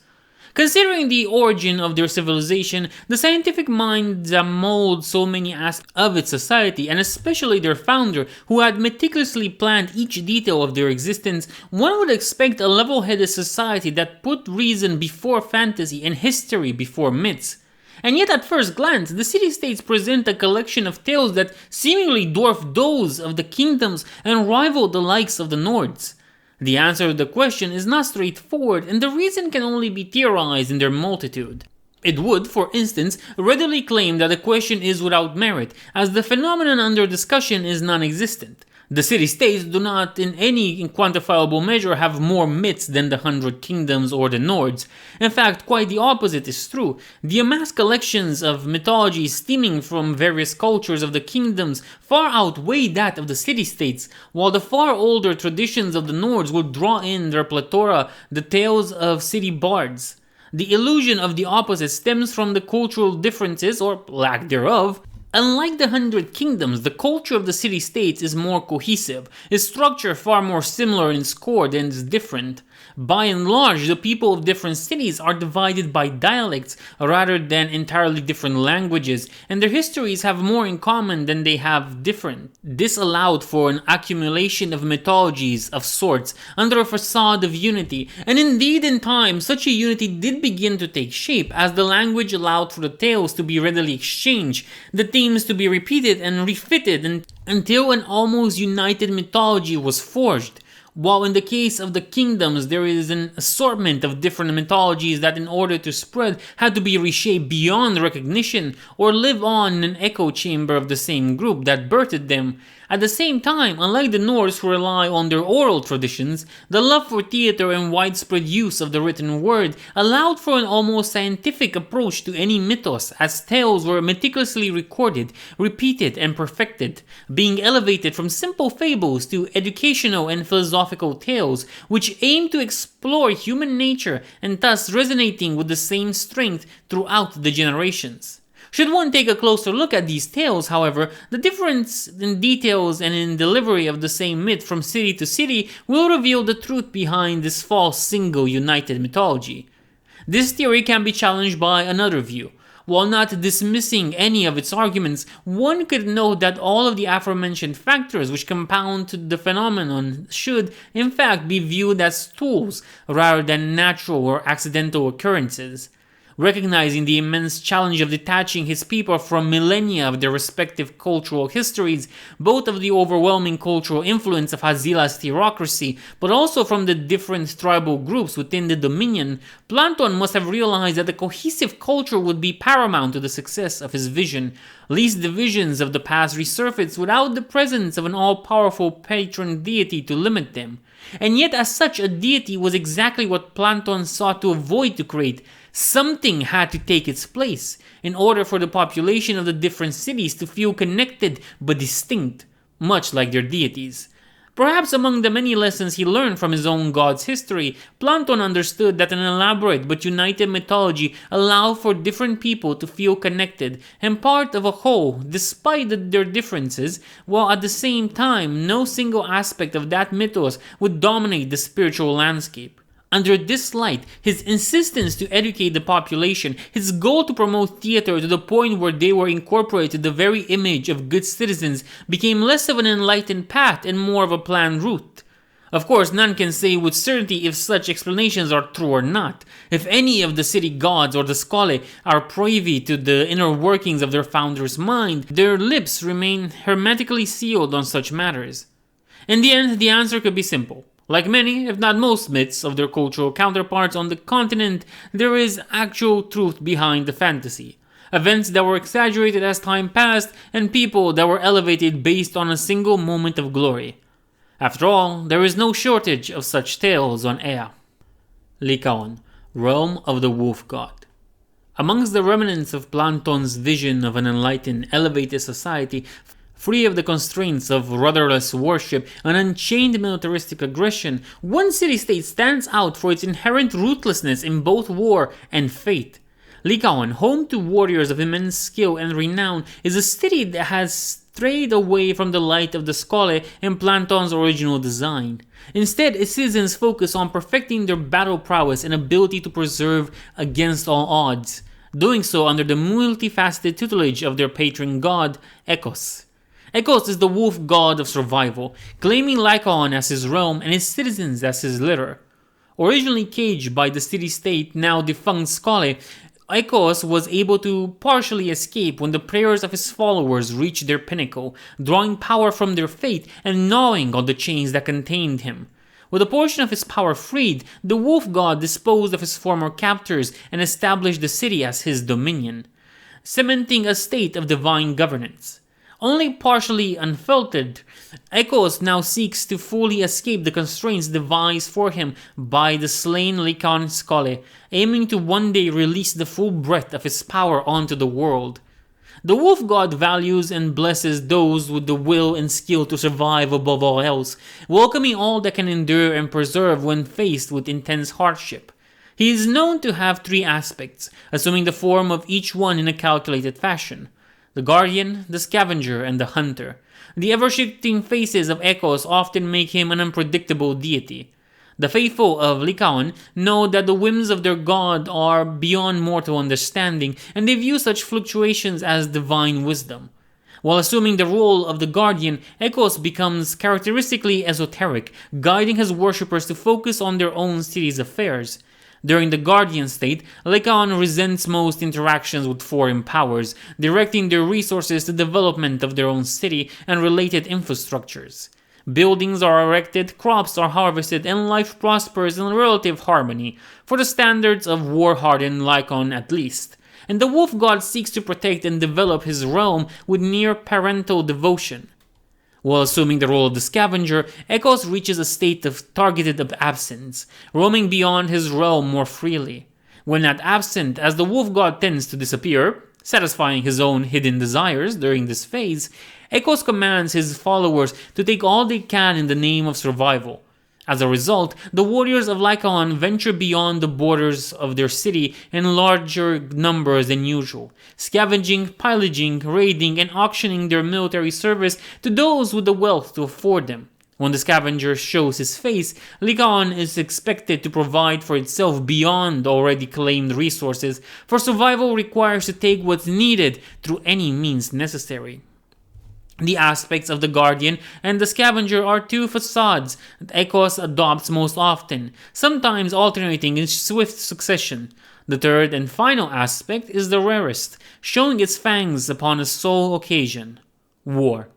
A: Considering the origin of their civilization, the scientific mind that molds so many aspects of its society, and especially their founder, who had meticulously planned each detail of their existence, one would expect a level-headed society that put reason before fantasy and history before myths. And yet at first glance, the city-states present a collection of tales that seemingly dwarf those of the kingdoms and rival the likes of the Nords. The answer to the question is not straightforward, and the reason can only be theorized in their multitude. It would, for instance, readily claim that the question is without merit, as the phenomenon under discussion is non-existent. The city-states do not in any quantifiable measure have more myths than the 100 Kingdoms or the Nords. In fact, quite the opposite is true. The amassed collections of mythology stemming from various cultures of the kingdoms far outweigh that of the city-states, while the far older traditions of the Nords would draw in their plethora the tales of city bards. The illusion of the opposite stems from the cultural differences, or lack thereof. Unlike the 100 Kingdoms, the culture of the city-states is more cohesive, its structure far more similar in score than is different. By and large, the people of different cities are divided by dialects rather than entirely different languages, and their histories have more in common than they have different. This allowed for an accumulation of mythologies of sorts under a facade of unity, and indeed in time such a unity did begin to take shape as the language allowed for the tales to be readily exchanged, the themes to be repeated and refitted until an almost united mythology was forged. While in the case of the kingdoms there is an assortment of different mythologies that in order to spread had to be reshaped beyond recognition or live on in an echo chamber of the same group that birthed them. At the same time, unlike the Norse who rely on their oral traditions, the love for theater and widespread use of the written word allowed for an almost scientific approach to any mythos, as tales were meticulously recorded, repeated, and perfected, being elevated from simple fables to educational and philosophical tales, which aim to explore human nature and thus resonating with the same strength throughout the generations. Should one take a closer look at these tales, however, the difference in details and in delivery of the same myth from city to city will reveal the truth behind this false single united mythology. This theory can be challenged by another view. While not dismissing any of its arguments, one could note that all of the aforementioned factors which compound to the phenomenon should, in fact, be viewed as tools rather than natural or accidental occurrences. Recognizing the immense challenge of detaching his people from millennia of their respective cultural histories, both of the overwhelming cultural influence of Hazila's theocracy, but also from the different tribal groups within the dominion, Platon must have realized that a cohesive culture would be paramount to the success of his vision, lest the visions of the past resurface without the presence of an all-powerful patron deity to limit them. And yet as such a deity was exactly what Platon sought to avoid to create. Something had to take its place in order for the population of the different cities to feel connected but distinct, much like their deities. Perhaps among the many lessons he learned from his own god's history, Platon understood that an elaborate but united mythology allowed for different people to feel connected and part of a whole despite their differences, while at the same time no single aspect of that mythos would dominate the spiritual landscape. Under this light, his insistence to educate the population, his goal to promote theater to the point where they were incorporated to the very image of good citizens became less of an enlightened path and more of a planned route. Of course, none can say with certainty if such explanations are true or not. If any of the city gods or the schole are privy to the inner workings of their founder's mind, their lips remain hermetically sealed on such matters. In the end, the answer could be simple. Like many, if not most myths of their cultural counterparts on the continent, there is actual truth behind the fantasy. Events that were exaggerated as time passed, and people that were elevated based on a single moment of glory. After all, there is no shortage of such tales on Ea. Lycaon, realm of the wolf god. Amongst the remnants of Platon's vision of an enlightened, elevated society, free of the constraints of rudderless worship and unchained militaristic aggression, one city-state stands out for its inherent ruthlessness in both war and fate. Lycaon, home to warriors of immense skill and renown, is a city that has strayed away from the light of the schole in Platon's original design. Instead, its citizens focus on perfecting their battle prowess and ability to preserve against all odds, doing so under the multifaceted tutelage of their patron god, Echos. Echos is the wolf god of survival, claiming Lycaon as his realm and his citizens as his litter. Originally caged by the city-state, now defunct schole, Echos was able to partially escape when the prayers of his followers reached their pinnacle, drawing power from their fate and gnawing on the chains that contained him. With a portion of his power freed, the wolf god disposed of his former captors and established the city as his dominion, cementing a state of divine governance. Only partially unfiltered, Echos now seeks to fully escape the constraints devised for him by the slain Lycaon Skale, aiming to one day release the full breadth of his power onto the world. The wolf god values and blesses those with the will and skill to survive above all else, welcoming all that can endure and preserve when faced with intense hardship. He is known to have three aspects, assuming the form of each one in a calculated fashion: the guardian, the scavenger, and the hunter. The ever-shifting faces of Echos often make him an unpredictable deity. The faithful of Lycaon know that the whims of their god are beyond mortal understanding, and they view such fluctuations as divine wisdom. While assuming the role of the guardian, Echos becomes characteristically esoteric, guiding his worshippers to focus on their own city's affairs. During the guardian state, Lycaon resents most interactions with foreign powers, directing their resources to development of their own city and related infrastructures. Buildings are erected, crops are harvested, and life prospers in relative harmony, for the standards of war-hardened Lycaon at least. And the wolf god seeks to protect and develop his realm with near parental devotion. While assuming the role of the scavenger, Echos reaches a state of targeted absence, roaming beyond his realm more freely. When not absent, as the wolf god tends to disappear, satisfying his own hidden desires during this phase, Echos commands his followers to take all they can in the name of survival. As a result, the warriors of Lycaon venture beyond the borders of their city in larger numbers than usual, scavenging, pillaging, raiding, and auctioning their military service to those with the wealth to afford them. When the scavenger shows his face, Lycaon is expected to provide for itself beyond already claimed resources, for survival requires to take what's needed through any means necessary. The aspects of the guardian and the scavenger are two facades that Echos adopts most often, sometimes alternating in swift succession. The third and final aspect is the rarest, showing its fangs upon a sole occasion: war.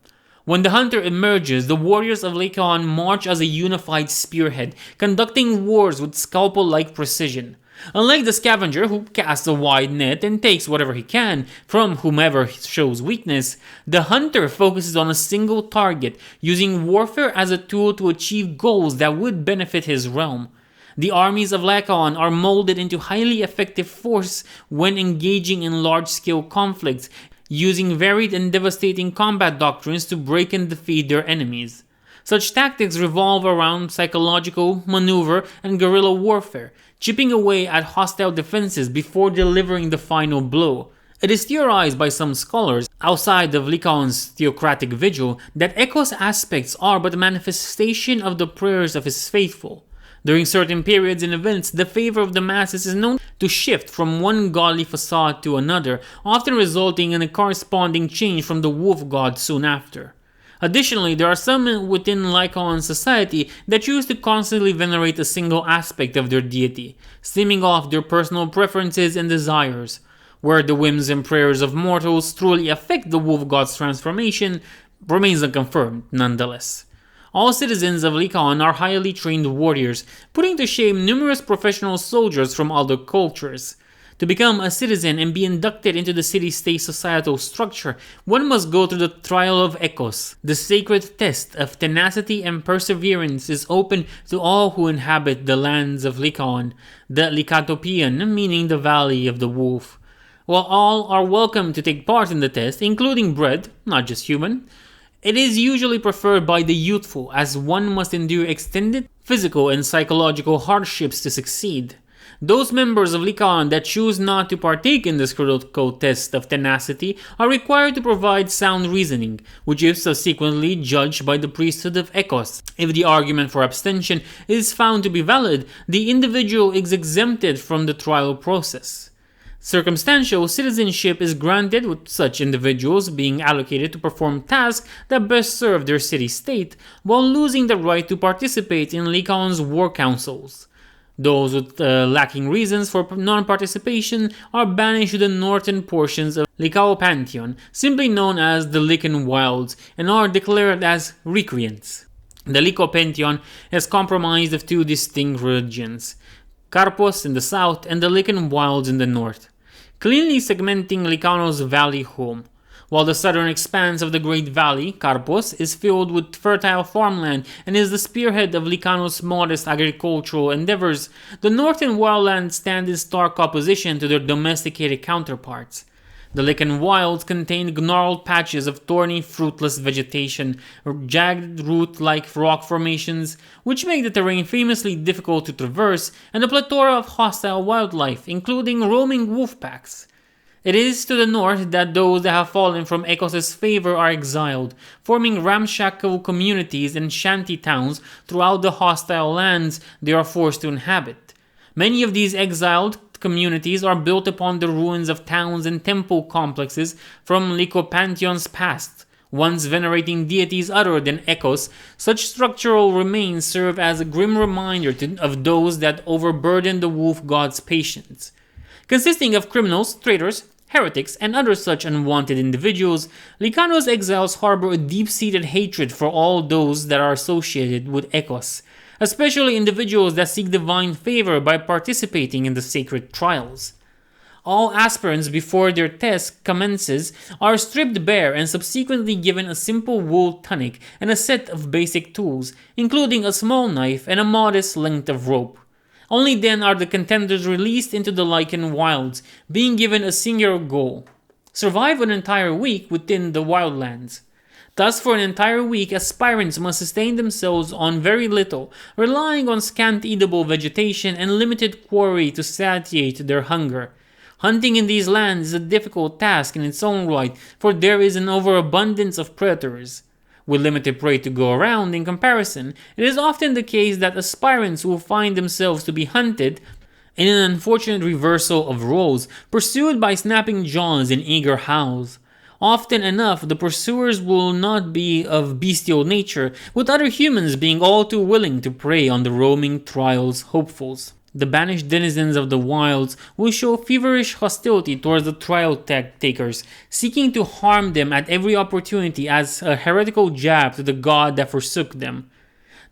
A: When the hunter emerges, the warriors of Lycaon march as a unified spearhead, conducting wars with scalpel-like precision. Unlike the scavenger, who casts a wide net and takes whatever he can from whomever shows weakness, the hunter focuses on a single target, using warfare as a tool to achieve goals that would benefit his realm. The armies of Lycaon are molded into highly effective force when engaging in large-scale conflicts, using varied and devastating combat doctrines to break and defeat their enemies. Such tactics revolve around psychological, maneuver, and guerrilla warfare, chipping away at hostile defenses before delivering the final blow. It is theorized by some scholars, outside of Lycaon's theocratic vigil, that Echos' aspects are but a manifestation of the prayers of his faithful. During certain periods and events, the favor of the masses is known to shift from one godly facade to another, often resulting in a corresponding change from the wolf god soon after. Additionally, there are some within Lycaon's society that choose to constantly venerate a single aspect of their deity, stemming off their personal preferences and desires. Where the whims and prayers of mortals truly affect the wolf god's transformation remains unconfirmed nonetheless. All citizens of Lycaon are highly trained warriors, putting to shame numerous professional soldiers from other cultures. To become a citizen and be inducted into the city-state societal structure, one must go through the trial of Echos. The sacred test of tenacity and perseverance is open to all who inhabit the lands of Lycaon, the Lycatopian, meaning the Valley of the Wolf. While all are welcome to take part in the test, including bred, not just human, it is usually preferred by the youthful, as one must endure extended physical and psychological hardships to succeed. Those members of Lycaon that choose not to partake in this critical test of tenacity are required to provide sound reasoning, which is subsequently judged by the priesthood of Echos. If the argument for abstention is found to be valid, the individual is exempted from the trial process. Circumstantial citizenship is granted, with such individuals being allocated to perform tasks that best serve their city-state, while losing the right to participate in Lycaon's war councils. Those with lacking reasons for non-participation are banished to the northern portions of Lycopantheon, simply known as the Lycan Wilds, and are declared as recreants. The Lycopantheon is comprised of two distinct regions, Carpos in the south and the Lycan Wilds in the north, cleanly segmenting Lycanos' valley home. While the southern expanse of the Great Valley, Carpos, is filled with fertile farmland and is the spearhead of Lycanos' modest agricultural endeavors, the northern wildlands stand in stark opposition to their domesticated counterparts. The Lycan wilds contain gnarled patches of thorny, fruitless vegetation, jagged root-like rock formations, which make the terrain famously difficult to traverse, and a plethora of hostile wildlife, including roaming wolf packs. It is to the north that those that have fallen from Echos' favor are exiled, forming ramshackle communities and shanty towns throughout the hostile lands they are forced to inhabit. Many of these exiled communities are built upon the ruins of towns and temple complexes from Lycopantheon's past. Once venerating deities other than Echos, such structural remains serve as a grim reminder of those that overburden the wolf god's patience. Consisting of criminals, traitors, heretics, and other such unwanted individuals, Lycanos' exiles harbor a deep-seated hatred for all those that are associated with Echos, especially individuals that seek divine favor by participating in the sacred trials. All aspirants before their test commences are stripped bare and subsequently given a simple wool tunic and a set of basic tools, including a small knife and a modest length of rope. Only then are the contenders released into the Lycan wilds, being given a singular goal: survive an entire week within the wildlands. Thus, for an entire week, aspirants must sustain themselves on very little, relying on scant eatable vegetation and limited quarry to satiate their hunger. Hunting in these lands is a difficult task in its own right, for there is an overabundance of predators. With limited prey to go around in comparison, it is often the case that aspirants will find themselves to be hunted, in an unfortunate reversal of roles, pursued by snapping jaws and eager howls. Often enough, the pursuers will not be of bestial nature, with other humans being all too willing to prey on the roaming trials hopefuls. The banished denizens of the wilds will show feverish hostility towards the trial takers, seeking to harm them at every opportunity as a heretical jab to the god that forsook them.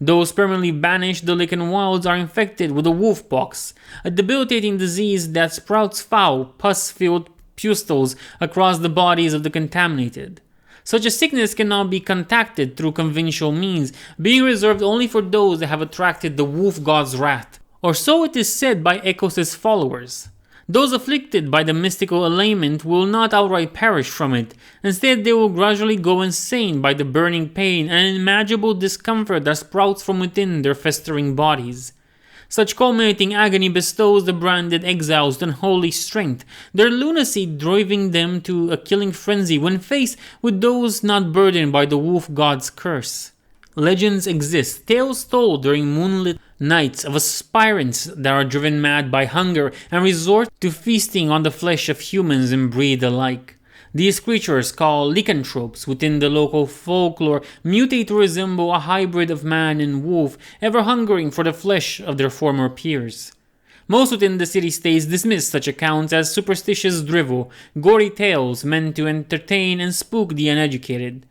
A: Those permanently banished the Lycan wilds are infected with the wolf pox, a debilitating disease that sprouts foul, pus-filled pustules across the bodies of the contaminated. Such a sickness cannot be contacted through conventional means, being reserved only for those that have attracted the wolf god's wrath. Or so it is said by Echos' followers. Those afflicted by the mystical ailment will not outright perish from it. Instead, they will gradually go insane by the burning pain and unimaginable discomfort that sprouts from within their festering bodies. Such culminating agony bestows the branded exiles unholy strength, their lunacy driving them to a killing frenzy when faced with those not burdened by the wolf god's curse. Legends exist, tales told during moonlit nights of aspirants that are driven mad by hunger and resort to feasting on the flesh of humans and breed alike. These creatures, called lycanthropes within the local folklore, mutate to resemble a hybrid of man and wolf, ever hungering for the flesh of their former peers. Most within the city-states dismiss such accounts as superstitious drivel, gory tales meant to entertain and spook the uneducated.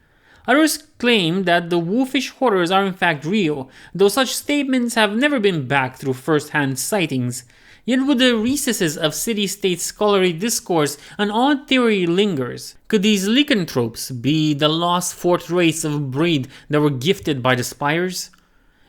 A: Others claim that the wolfish horrors are in fact real, though such statements have never been backed through first-hand sightings. Yet with the recesses of city-state scholarly discourse, an odd theory lingers. Could these lycanthropes be the lost fourth race of breed that were gifted by the spires?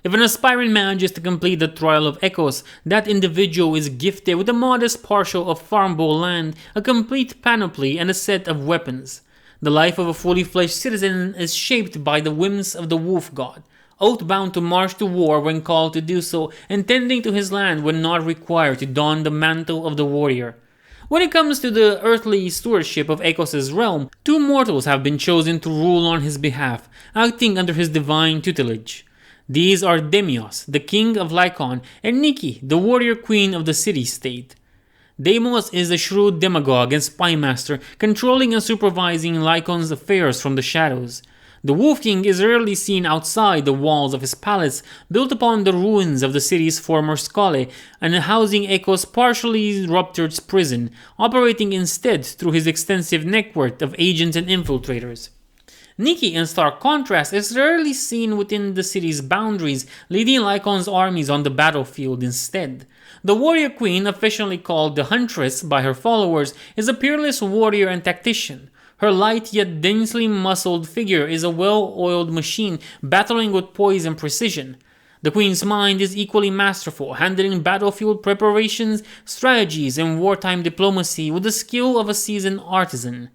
A: If an aspirant manages to complete the trial of Echos, that individual is gifted with a modest parcel of farmable land, a complete panoply, and a set of weapons. The life of a fully fledged citizen is shaped by the whims of the wolf god, oath-bound to march to war when called to do so, and tending to his land when not required to don the mantle of the warrior. When it comes to the earthly stewardship of Echos' realm, two mortals have been chosen to rule on his behalf, acting under his divine tutelage. These are Deimos, the king of Lycaon, and Nike, the warrior queen of the city-state. Deimos is a shrewd demagogue and spymaster, controlling and supervising Lycaon's affairs from the shadows. The Wolf King is rarely seen outside the walls of his palace, built upon the ruins of the city's former skale and housing Echo's partially ruptured prison, operating instead through his extensive network of agents and infiltrators. Nikki, in stark contrast, is rarely seen within the city's boundaries, leading Lycon's armies on the battlefield instead. The warrior queen, affectionately called the Huntress by her followers, is a peerless warrior and tactician. Her light yet densely muscled figure is a well-oiled machine battling with poise and precision. The queen's mind is equally masterful, handling battlefield preparations, strategies, and wartime diplomacy with the skill of a seasoned artisan.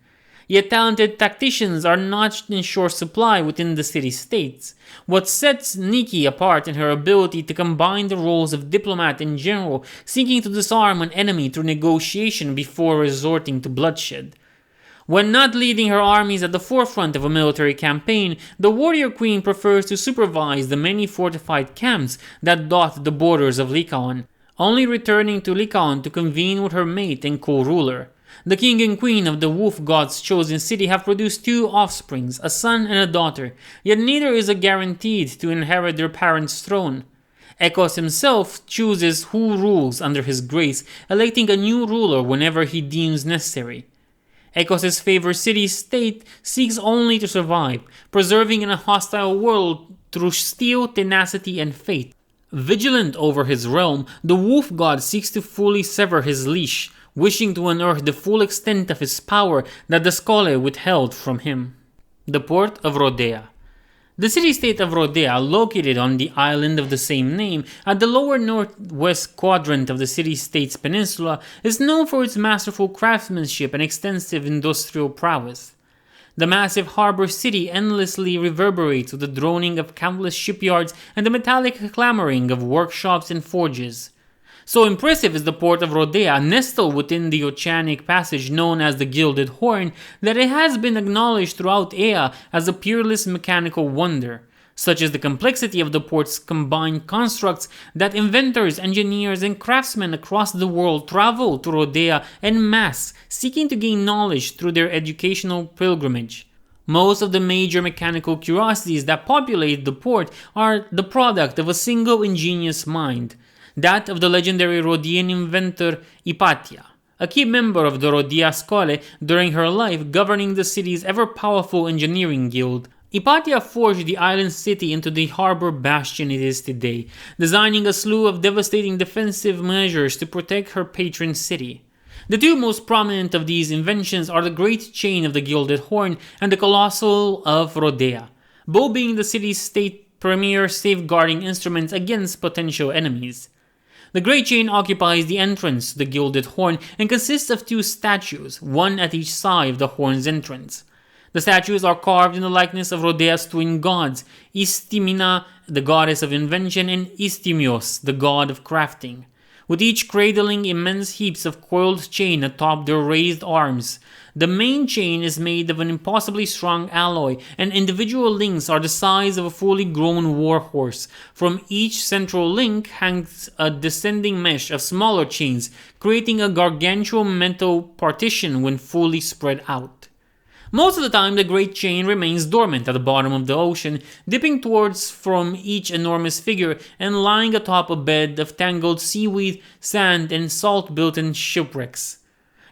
A: Yet talented tacticians are not in short supply within the city-states. What sets Nikki apart in her ability to combine the roles of diplomat and general, seeking to disarm an enemy through negotiation before resorting to bloodshed. When not leading her armies at the forefront of a military campaign, the warrior queen prefers to supervise the many fortified camps that dot the borders of Lycaon, only returning to Lycaon to convene with her mate and co-ruler. The king and queen of the wolf god's chosen city have produced 2 offsprings, a son and a daughter, yet neither is guaranteed to inherit their parents' throne. Echos himself chooses who rules under his grace, electing a new ruler whenever he deems necessary. Echos' favored city-state seeks only to survive, preserving in a hostile world through steel, tenacity, and fate. Vigilant over his realm, the wolf god seeks to fully sever his leash, wishing to unearth the full extent of his power that the Skale withheld from him. The port of Rhodea. The city-state of Rhodea, located on the island of the same name at the lower northwest quadrant of the city-state's peninsula, is known for its masterful craftsmanship and extensive industrial prowess. The massive harbor city endlessly reverberates with the droning of countless shipyards and the metallic clamoring of workshops and forges. So impressive is the port of Rhodea, nestled within the oceanic passage known as the Gilded Horn, that it has been acknowledged throughout Ea as a peerless mechanical wonder. Such is the complexity of the port's combined constructs that inventors, engineers, and craftsmen across the world travel to Rhodea en masse, seeking to gain knowledge through their educational pilgrimage. Most of the major mechanical curiosities that populate the port are the product of a single ingenious mind, that of the legendary Rhodian inventor Hypatia, a key member of the Rhodia Skale during her life governing the city's ever-powerful engineering guild. Hypatia forged the island city into the harbor bastion it is today, designing a slew of devastating defensive measures to protect her patron city. The 2 most prominent of these inventions are the Great Chain of the Gilded Horn and the Colossal of Rhodea, both being the city-state premier safeguarding instruments against potential enemies. The Great Chain occupies the entrance to the Gilded Horn and consists of 2 statues, one at each side of the horn's entrance. The statues are carved in the likeness of Rhodea's twin gods, Istimina, the goddess of invention, and Istimios, the god of crafting, with each cradling immense heaps of coiled chain atop their raised arms. The main chain is made of an impossibly strong alloy, and individual links are the size of a fully grown warhorse. From each central link hangs a descending mesh of smaller chains, creating a gargantuan metal partition when fully spread out. Most of the time, the Great Chain remains dormant at the bottom of the ocean, dipping towards from each enormous figure and lying atop a bed of tangled seaweed, sand, and salt-built-in shipwrecks.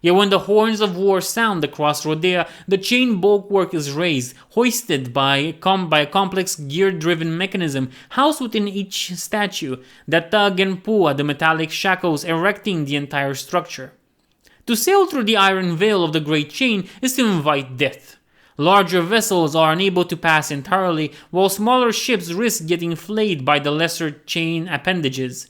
A: Yet when the horns of war sound across Rhodea, the chain bulwark is raised, hoisted by a complex gear-driven mechanism housed within each statue that tug and pull at the metallic shackles erecting the entire structure. To sail through the iron veil of the Great Chain is to invite death. Larger vessels are unable to pass entirely, while smaller ships risk getting flayed by the lesser chain appendages.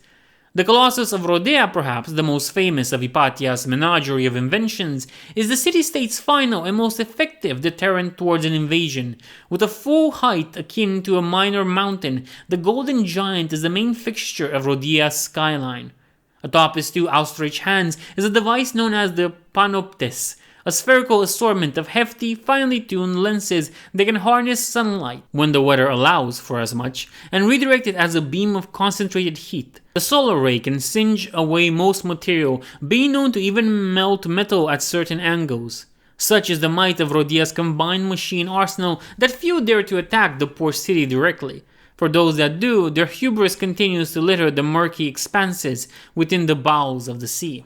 A: The Colossus of Rhodea, perhaps the most famous of Hypatia's menagerie of inventions, is the city-state's final and most effective deterrent towards an invasion. With a full height akin to a minor mountain, the Golden Giant is the main fixture of Rhodea's skyline. Atop his 2 outstretched hands is a device known as the Panoptes, a spherical assortment of hefty, finely tuned lenses that can harness sunlight, when the weather allows for as much, and redirect it as a beam of concentrated heat. The solar ray can singe away most material, being known to even melt metal at certain angles. Such is the might of Rodia's combined machine arsenal that few dare to attack the poor city directly. For those that do, their hubris continues to litter the murky expanses within the bowels of the sea.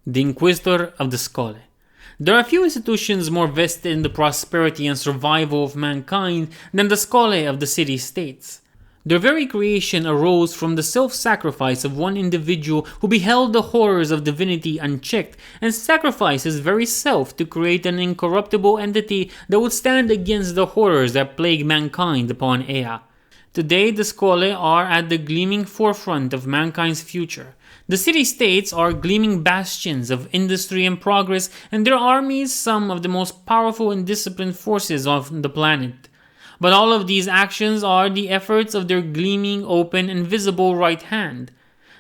A: The Inquisitor of the Scole. There are few institutions more vested in the prosperity and survival of mankind than the Scole of the city-states. Their very creation arose from the self-sacrifice of one individual who beheld the horrors of divinity unchecked and sacrificed his very self to create an incorruptible entity that would stand against the horrors that plague mankind upon Ea. Today, the Scole are at the gleaming forefront of mankind's future. The city-states are gleaming bastions of industry and progress, and their armies some of the most powerful and disciplined forces on the planet. But all of these actions are the efforts of their gleaming, open, and visible right hand.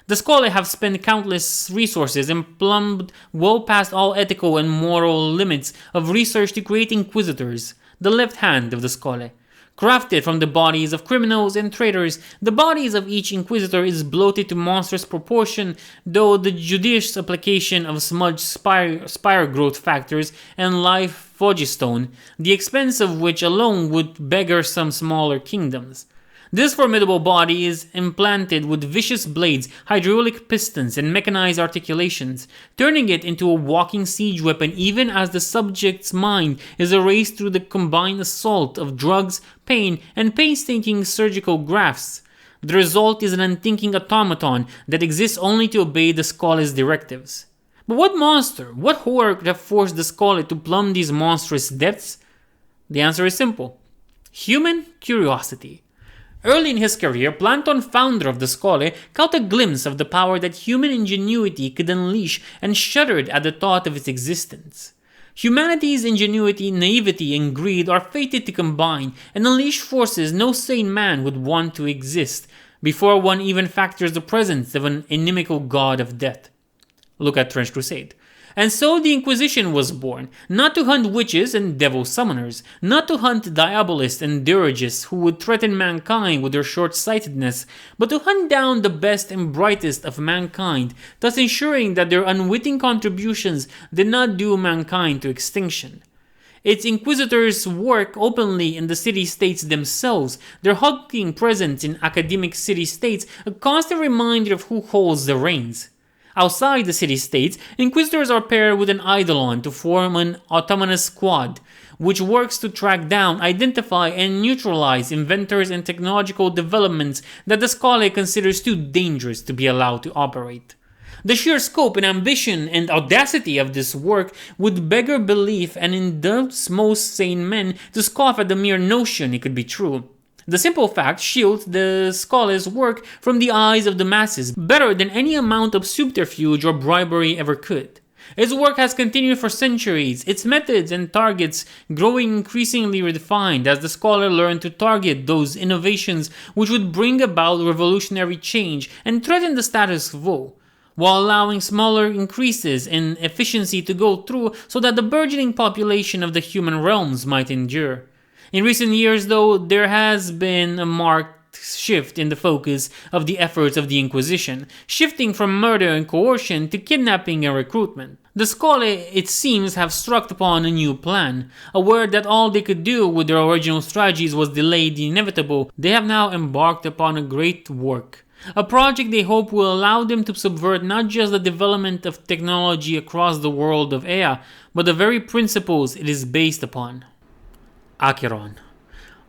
A: The Scole have spent countless resources and plumbed well past all ethical and moral limits of research to create Inquisitors, the left hand of the Scole. Crafted from the bodies of criminals and traitors, the bodies of each Inquisitor is bloated to monstrous proportion, though the judicious application of smudged spire growth factors and live phlogiston, the expense of which alone would beggar some smaller kingdoms. This formidable body is implanted with vicious blades, hydraulic pistons, and mechanized articulations, turning it into a walking siege weapon even as the subject's mind is erased through the combined assault of drugs, pain, and painstaking surgical grafts. The result is an unthinking automaton that exists only to obey the Scole's directives. But what monster, what horror could have forced the Scole to plumb these monstrous depths? The answer is simple. Human curiosity. Early in his career, Planton, founder of the Scole, caught a glimpse of the power that human ingenuity could unleash and shuddered at the thought of its existence. Humanity's ingenuity, naivety, and greed are fated to combine and unleash forces no sane man would want to exist, before one even factors the presence of an inimical god of death. Look at Trench Crusade. And so the Inquisition was born, not to hunt witches and devil summoners, not to hunt diabolists and dirigists who would threaten mankind with their short-sightedness, but to hunt down the best and brightest of mankind, thus ensuring that their unwitting contributions did not doom mankind to extinction. Its Inquisitors work openly in the city-states themselves, their hulking presence in academic city-states a constant reminder of who holds the reins. Outside the city-states, Inquisitors are paired with an Eidolon to form an autonomous squad, which works to track down, identify, and neutralize inventors and technological developments that the Scole considers too dangerous to be allowed to operate. The sheer scope and ambition and audacity of this work would beggar belief and induce most sane men to scoff at the mere notion it could be true. The simple fact shields the Scole's work from the eyes of the masses better than any amount of subterfuge or bribery ever could. Its work has continued for centuries, its methods and targets growing increasingly refined as the scholar learned to target those innovations which would bring about revolutionary change and threaten the status quo, while allowing smaller increases in efficiency to go through so that the burgeoning population of the human realms might endure. In recent years, though, there has been a marked shift in the focus of the efforts of the Inquisition, shifting from murder and coercion to kidnapping and recruitment. The Scole, it seems, have struck upon a new plan. Aware that all they could do with their original strategies was delay the inevitable, they have now embarked upon a great work. A project they hope will allow them to subvert not just the development of technology across the world of Ea, but the very principles it is based upon. Acheron.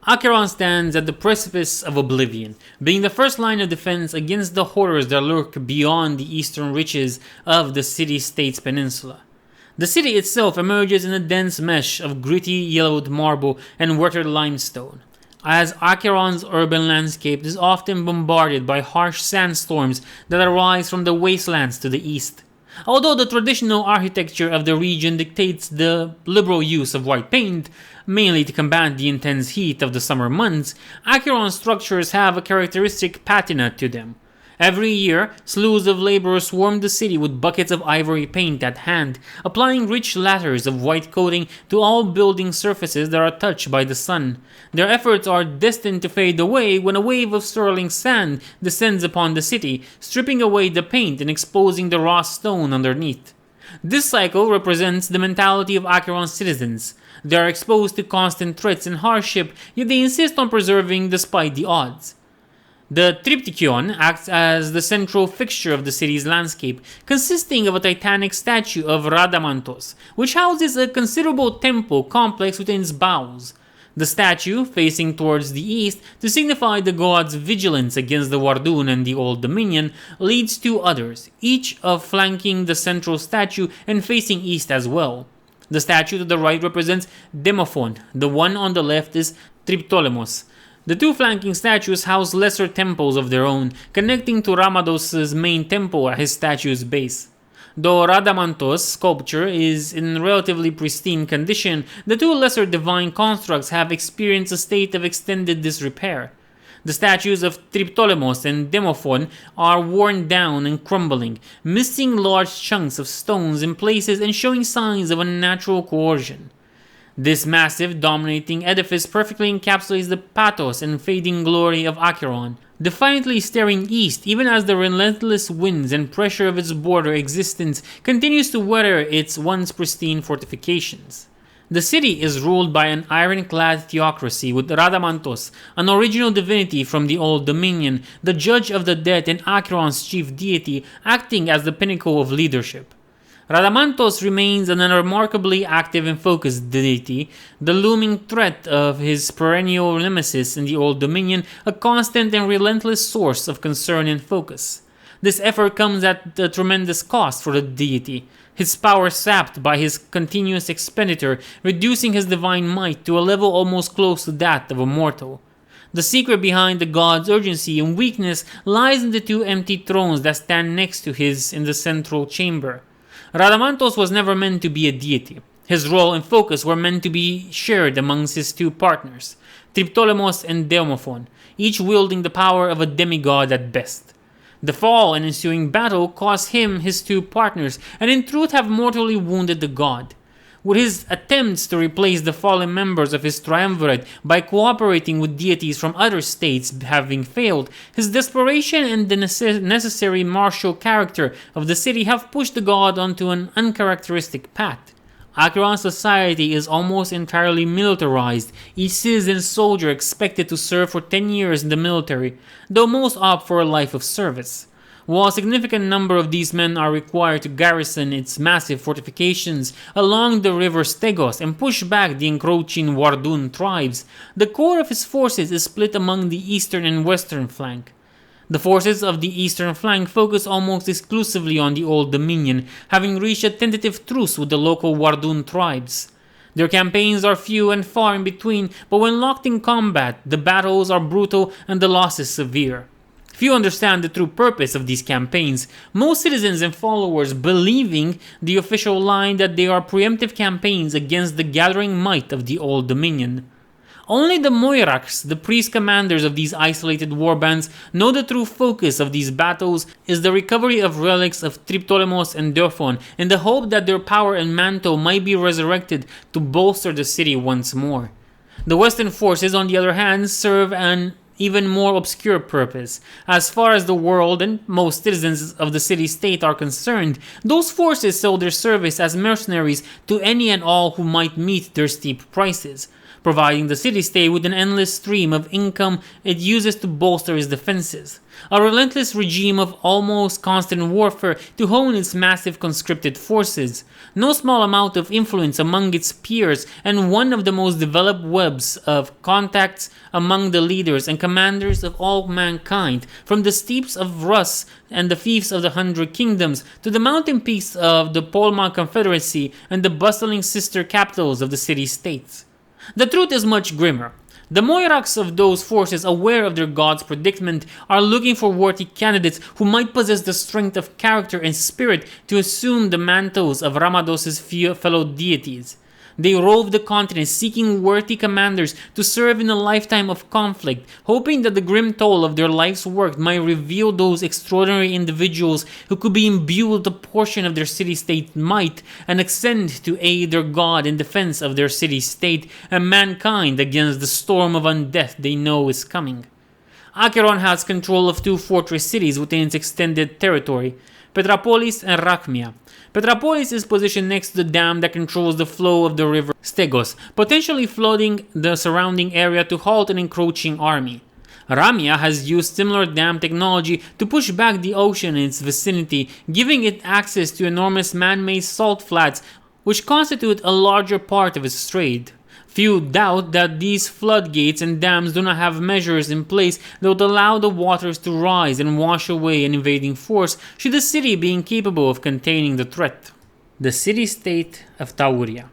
A: Acheron stands at the precipice of oblivion, being the first line of defense against the horrors that lurk beyond the eastern reaches of the city-states peninsula. The city itself emerges in a dense mesh of gritty yellowed marble and watered limestone, as Acheron's urban landscape is often bombarded by harsh sandstorms that arise from the wastelands to the east. Although the traditional architecture of the region dictates the liberal use of white paint, mainly to combat the intense heat of the summer months, Acheron's structures have a characteristic patina to them. Every year, slews of laborers swarm the city with buckets of ivory paint at hand, applying rich lathers of white coating to all building surfaces that are touched by the sun. Their efforts are destined to fade away when a wave of swirling sand descends upon the city, stripping away the paint and exposing the raw stone underneath. This cycle represents the mentality of Acheron's citizens. They are exposed to constant threats and hardship, yet they insist on preserving despite the odds. The Triptychon acts as the central fixture of the city's landscape, consisting of a titanic statue of Rhadamanthus, which houses a considerable temple complex within its bowels. The statue, facing towards the east to signify the god's vigilance against the Wardun and the Old Dominion, leads two others, each of flanking the central statue and facing east as well. The statue to the right represents Demophon, the one on the left is Triptolemos. The two flanking statues house lesser temples of their own, connecting to Rhadamanthus' main temple at his statue's base. Though Rhadamanthus' sculpture is in relatively pristine condition, the two lesser divine constructs have experienced a state of extended disrepair. The statues of Triptolemos and Demophon are worn down and crumbling, missing large chunks of stones in places and showing signs of unnatural corrosion. This massive, dominating edifice perfectly encapsulates the pathos and fading glory of Acheron, defiantly staring east even as the relentless winds and pressure of its border existence continues to weather its once pristine fortifications. The city is ruled by an ironclad theocracy with Rhadamanthus, an original divinity from the Old Dominion, the judge of the dead and Acheron's chief deity, acting as the pinnacle of leadership. Rhadamanthus remains an unremarkably active and focused deity, the looming threat of his perennial nemesis in the Old Dominion, a constant and relentless source of concern and focus. This effort comes at a tremendous cost for the deity, his power sapped by his continuous expenditure, reducing his divine might to a level almost close to that of a mortal. The secret behind the god's urgency and weakness lies in the two empty thrones that stand next to his in the central chamber. Rhadamanthus was never meant to be a deity. His role and focus were meant to be shared amongst his two partners, Triptolemos and Demophon, each wielding the power of a demigod at best. The fall and ensuing battle cost him his two partners, and in truth have mortally wounded the god. With his attempts to replace the fallen members of his triumvirate by cooperating with deities from other states having failed, his desperation and the necessary martial character of the city have pushed the god onto an uncharacteristic path. Acheron's society is almost entirely militarized, each citizen soldier expected to serve for 10 years in the military, though most opt for a life of service. While a significant number of these men are required to garrison its massive fortifications along the river Stegos and push back the encroaching Wardun tribes, the core of his forces is split among the eastern and western flank. The forces of the eastern flank focus almost exclusively on the Old Dominion, having reached a tentative truce with the local Wardun tribes. Their campaigns are few and far in between, but when locked in combat, the battles are brutal and the losses severe. Few understand the true purpose of these campaigns, most citizens and followers believing the official line that they are preemptive campaigns against the gathering might of the Old Dominion. Only the Moiraks, the priest commanders of these isolated warbands, know the true focus of these battles is the recovery of relics of Triptolemos and Demophon in the hope that their power and mantle might be resurrected to bolster the city once more. The Western forces, on the other hand, serve an even more obscure purpose. As far as the world and most citizens of the city-state are concerned, those forces sell their service as mercenaries to any and all who might meet their steep prices, providing the city-state with an endless stream of income it uses to bolster its defenses. A relentless regime of almost constant warfare to hone its massive conscripted forces, no small amount of influence among its peers, and one of the most developed webs of contacts among the leaders and commanders of all mankind, from the steeps of Rus and the fiefs of the 100 Kingdoms to the mountain peaks of the Polma Confederacy and the bustling sister capitals of the city-states. The truth is much grimmer. The Moiraks of those forces, aware of their god's predicament, are looking for worthy candidates who might possess the strength of character and spirit to assume the mantles of Rhadamanthus' fellow deities. They rove the continent seeking worthy commanders to serve in a lifetime of conflict, hoping that the grim toll of their life's work might reveal those extraordinary individuals who could be imbued with a portion of their city-state might and ascend to aid their god in defense of their city-state and mankind against the storm of undeath they know is coming. Acheron has control of two fortress cities within its extended territory, Petrapolis and Rachmia. Petrapolis is positioned next to the dam that controls the flow of the river Stegos, potentially flooding the surrounding area to halt an encroaching army. Ramia has used similar dam technology to push back the ocean in its vicinity, giving it access to enormous man-made salt flats which constitute a larger part of its trade. Few doubt that these floodgates and dams do not have measures in place that would allow the waters to rise and wash away an invading force should the city be incapable of containing the threat. The city-state of Tauria.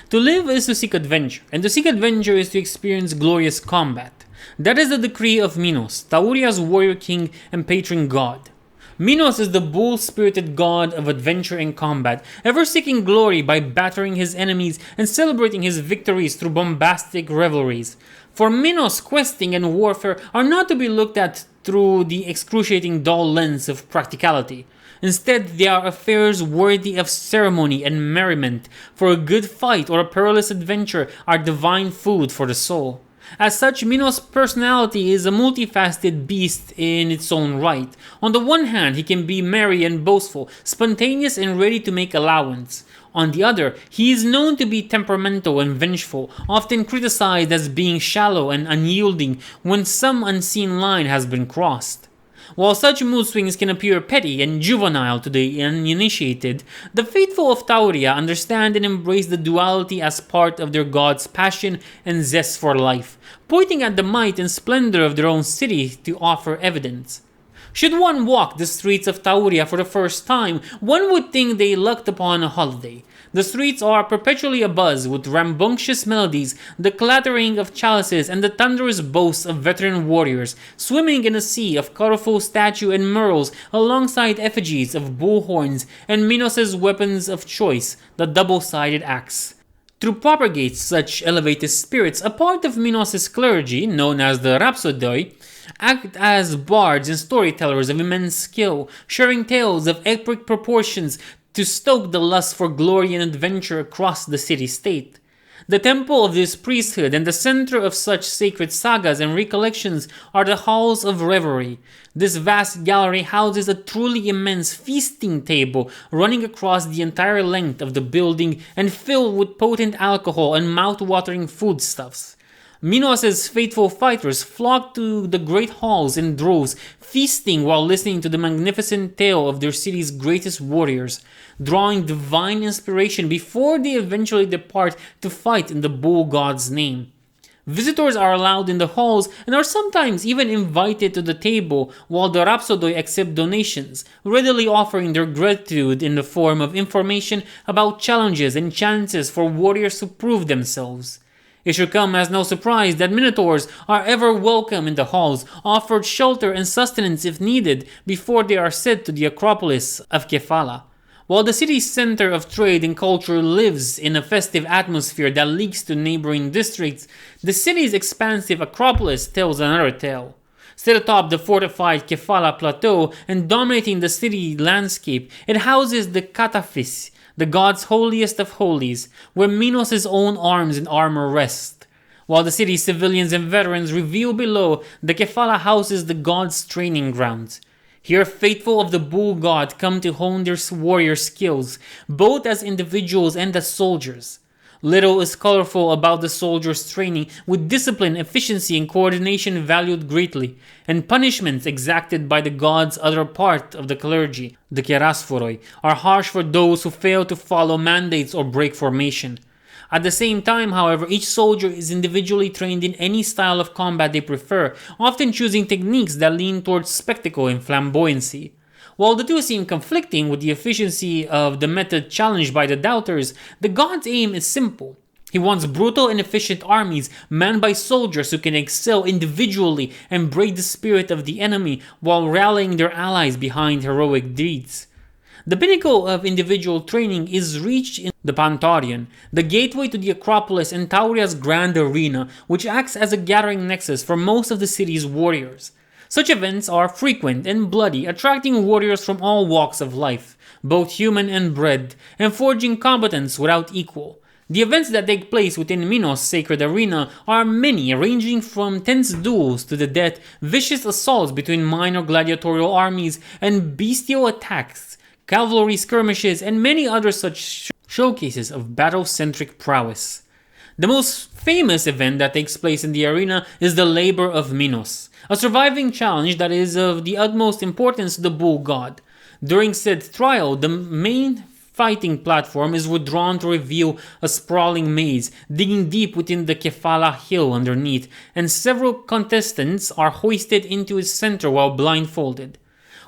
A: To live is to seek adventure, and to seek adventure is to experience glorious combat. That is the decree of Minos, Tauria's warrior king and patron god. Minos is the bull-spirited god of adventure and combat, ever seeking glory by battering his enemies and celebrating his victories through bombastic revelries. For Minos, questing and warfare are not to be looked at through the excruciating dull lens of practicality. Instead, they are affairs worthy of ceremony and merriment, for a good fight or a perilous adventure are divine food for the soul. As such, Minos' personality is a multifaceted beast in its own right. On the one hand, he can be merry and boastful, spontaneous and ready to make allowance. On the other, he is known to be temperamental and vengeful, often criticized as being shallow and unyielding when some unseen line has been crossed. While such mood swings can appear petty and juvenile to the uninitiated, the faithful of Tauria understand and embrace the duality as part of their god's passion and zest for life, pointing at the might and splendor of their own city to offer evidence. Should one walk the streets of Tauria for the first time, one would think they lucked upon a holiday. The streets are perpetually abuzz with rambunctious melodies, the clattering of chalices, and the thunderous boasts of veteran warriors, swimming in a sea of colorful statues and murals alongside effigies of bullhorns and Minos' weapons of choice, the double-sided axe. To propagate such elevated spirits, a part of Minos' clergy, known as the Rhapsodoi, act as bards and storytellers of immense skill, sharing tales of epic proportions to stoke the lust for glory and adventure across the city-state. The temple of this priesthood and the center of such sacred sagas and recollections are the halls of revelry. This vast gallery houses a truly immense feasting table running across the entire length of the building and filled with potent alcohol and mouth-watering foodstuffs. Minos' faithful fighters flock to the great halls in droves, feasting while listening to the magnificent tale of their city's greatest warriors, drawing divine inspiration before they eventually depart to fight in the bull god's name. Visitors are allowed in the halls and are sometimes even invited to the table, while the Rhapsodoi accept donations, readily offering their gratitude in the form of information about challenges and chances for warriors to prove themselves. It should come as no surprise that minotaurs are ever welcome in the halls, offered shelter and sustenance if needed before they are sent to the Acropolis of Kephala. While the city's center of trade and culture lives in a festive atmosphere that leaks to neighboring districts, the city's expansive Acropolis tells another tale. Set atop the fortified Kephala plateau and dominating the city landscape, it houses the Kataphis, the god's holiest of holies, where Minos' own arms and armor rest. While the city's civilians and veterans reveal below, the Kephala houses the god's training grounds. Here, faithful of the bull god come to hone their warrior skills, both as individuals and as soldiers. Little is colorful about the soldiers' training, with discipline, efficiency, and coordination valued greatly, and punishments exacted by the god's other part of the clergy, the Kerasphoroi, are harsh for those who fail to follow mandates or break formation. At the same time, however, each soldier is individually trained in any style of combat they prefer, often choosing techniques that lean towards spectacle and flamboyancy. While the two seem conflicting with the efficiency of the method challenged by the doubters, the god's aim is simple. He wants brutal and efficient armies manned by soldiers who can excel individually and break the spirit of the enemy while rallying their allies behind heroic deeds. The pinnacle of individual training is reached in the Pantarion, the gateway to the Acropolis and Tauria's grand arena, which acts as a gathering nexus for most of the city's warriors. Such events are frequent and bloody, attracting warriors from all walks of life, both human and bred, and forging combatants without equal. The events that take place within Minos' sacred arena are many, ranging from tense duels to the death, vicious assaults between minor gladiatorial armies, and bestial attacks, cavalry skirmishes, and many other such showcases of battle-centric prowess. The most famous event that takes place in the arena is the Labor of Minos, a surviving challenge that is of the utmost importance to the bull god. During said trial, the main fighting platform is withdrawn to reveal a sprawling maze, digging deep within the Kefala hill underneath, and several contestants are hoisted into its center while blindfolded.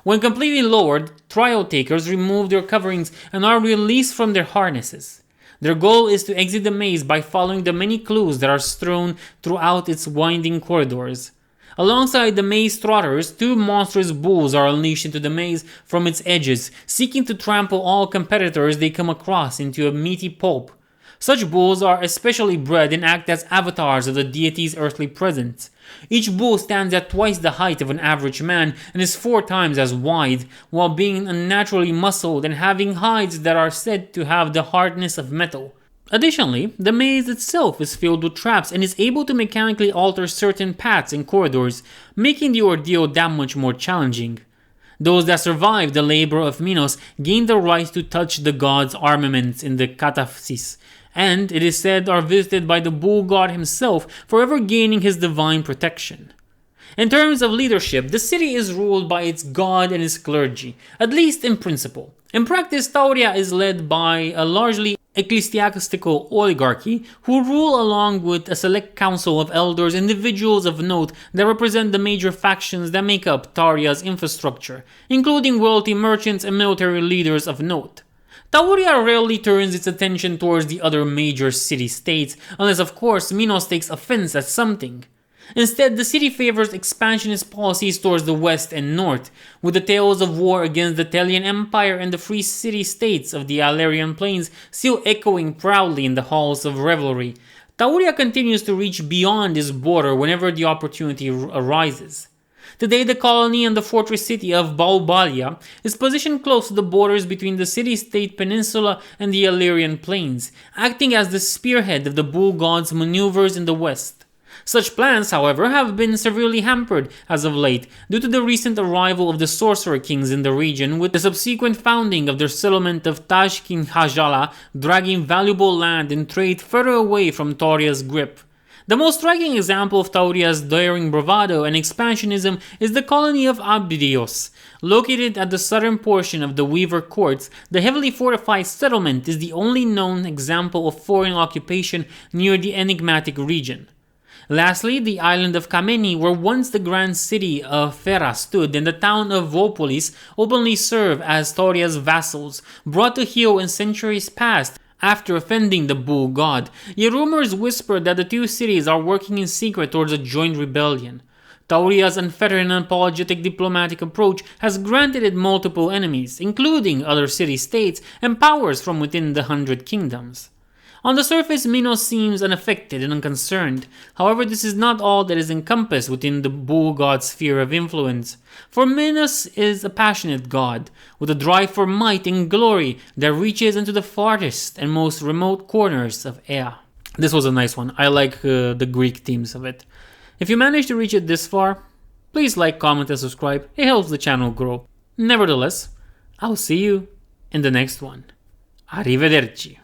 A: When completely lowered, trial takers remove their coverings and are released from their harnesses. Their goal is to exit the maze by following the many clues that are strewn throughout its winding corridors. Alongside the maze trotters, two monstrous bulls are unleashed into the maze from its edges, seeking to trample all competitors they come across into a meaty pulp. Such bulls are especially bred and act as avatars of the deity's earthly presence. Each bull stands at twice the height of an average man and is 4 times as wide, while being unnaturally muscled and having hides that are said to have the hardness of metal. Additionally, the maze itself is filled with traps and is able to mechanically alter certain paths and corridors, making the ordeal that much more challenging. Those that survive the Labor of Minos gain the right to touch the god's armaments in the cataphysis, and it is said are visited by the bull god himself, forever gaining his divine protection. In terms of leadership, the city is ruled by its god and its clergy, at least in principle. In practice, Tauria is led by a largely ecclesiastical oligarchy who rule along with a select council of elders, individuals of note that represent the major factions that make up Tauria's infrastructure, including wealthy merchants and military leaders of note. Tauria rarely turns its attention towards the other major city-states, unless of course Minos takes offense at something. Instead, the city favors expansionist policies towards the west and north, with the tales of war against the Telian Empire and the free city-states of the Alarian Plains still echoing proudly in the halls of revelry. Tauria continues to reach beyond this border whenever the opportunity arises. Today, the colony and the fortress city of Baubalia is positioned close to the borders between the city-state peninsula and the Illyrian plains, acting as the spearhead of the bull god's maneuvers in the west. Such plans, however, have been severely hampered as of late due to the recent arrival of the sorcerer kings in the region, with the subsequent founding of their settlement of Tashkin Hajala dragging valuable land and trade further away from Tauria's grip. The most striking example of Tauria's daring bravado and expansionism is the colony of Abydos. Located at the southern portion of the Weaver Courts, the heavily fortified settlement is the only known example of foreign occupation near the enigmatic region. Lastly, the island of Kameni, where once the grand city of Fera stood, and the town of Vopolis openly serve as Tauria's vassals, brought to heel in centuries past after offending the bull god. Yet rumors whisper that the two cities are working in secret towards a joint rebellion. Tauria's unfettered and unapologetic diplomatic approach has granted it multiple enemies, including other city-states and powers from within the 100 Kingdoms. On the surface, Minos seems unaffected and unconcerned. However, this is not all that is encompassed within the bull god's sphere of influence. For Minos is a passionate god, with a drive for might and glory that reaches into the farthest and most remote corners of Ea. This was a nice one. I like the Greek themes of it. If you managed to reach it this far, please like, comment, and subscribe. It helps the channel grow. Nevertheless, I'll see you in the next one. Arrivederci.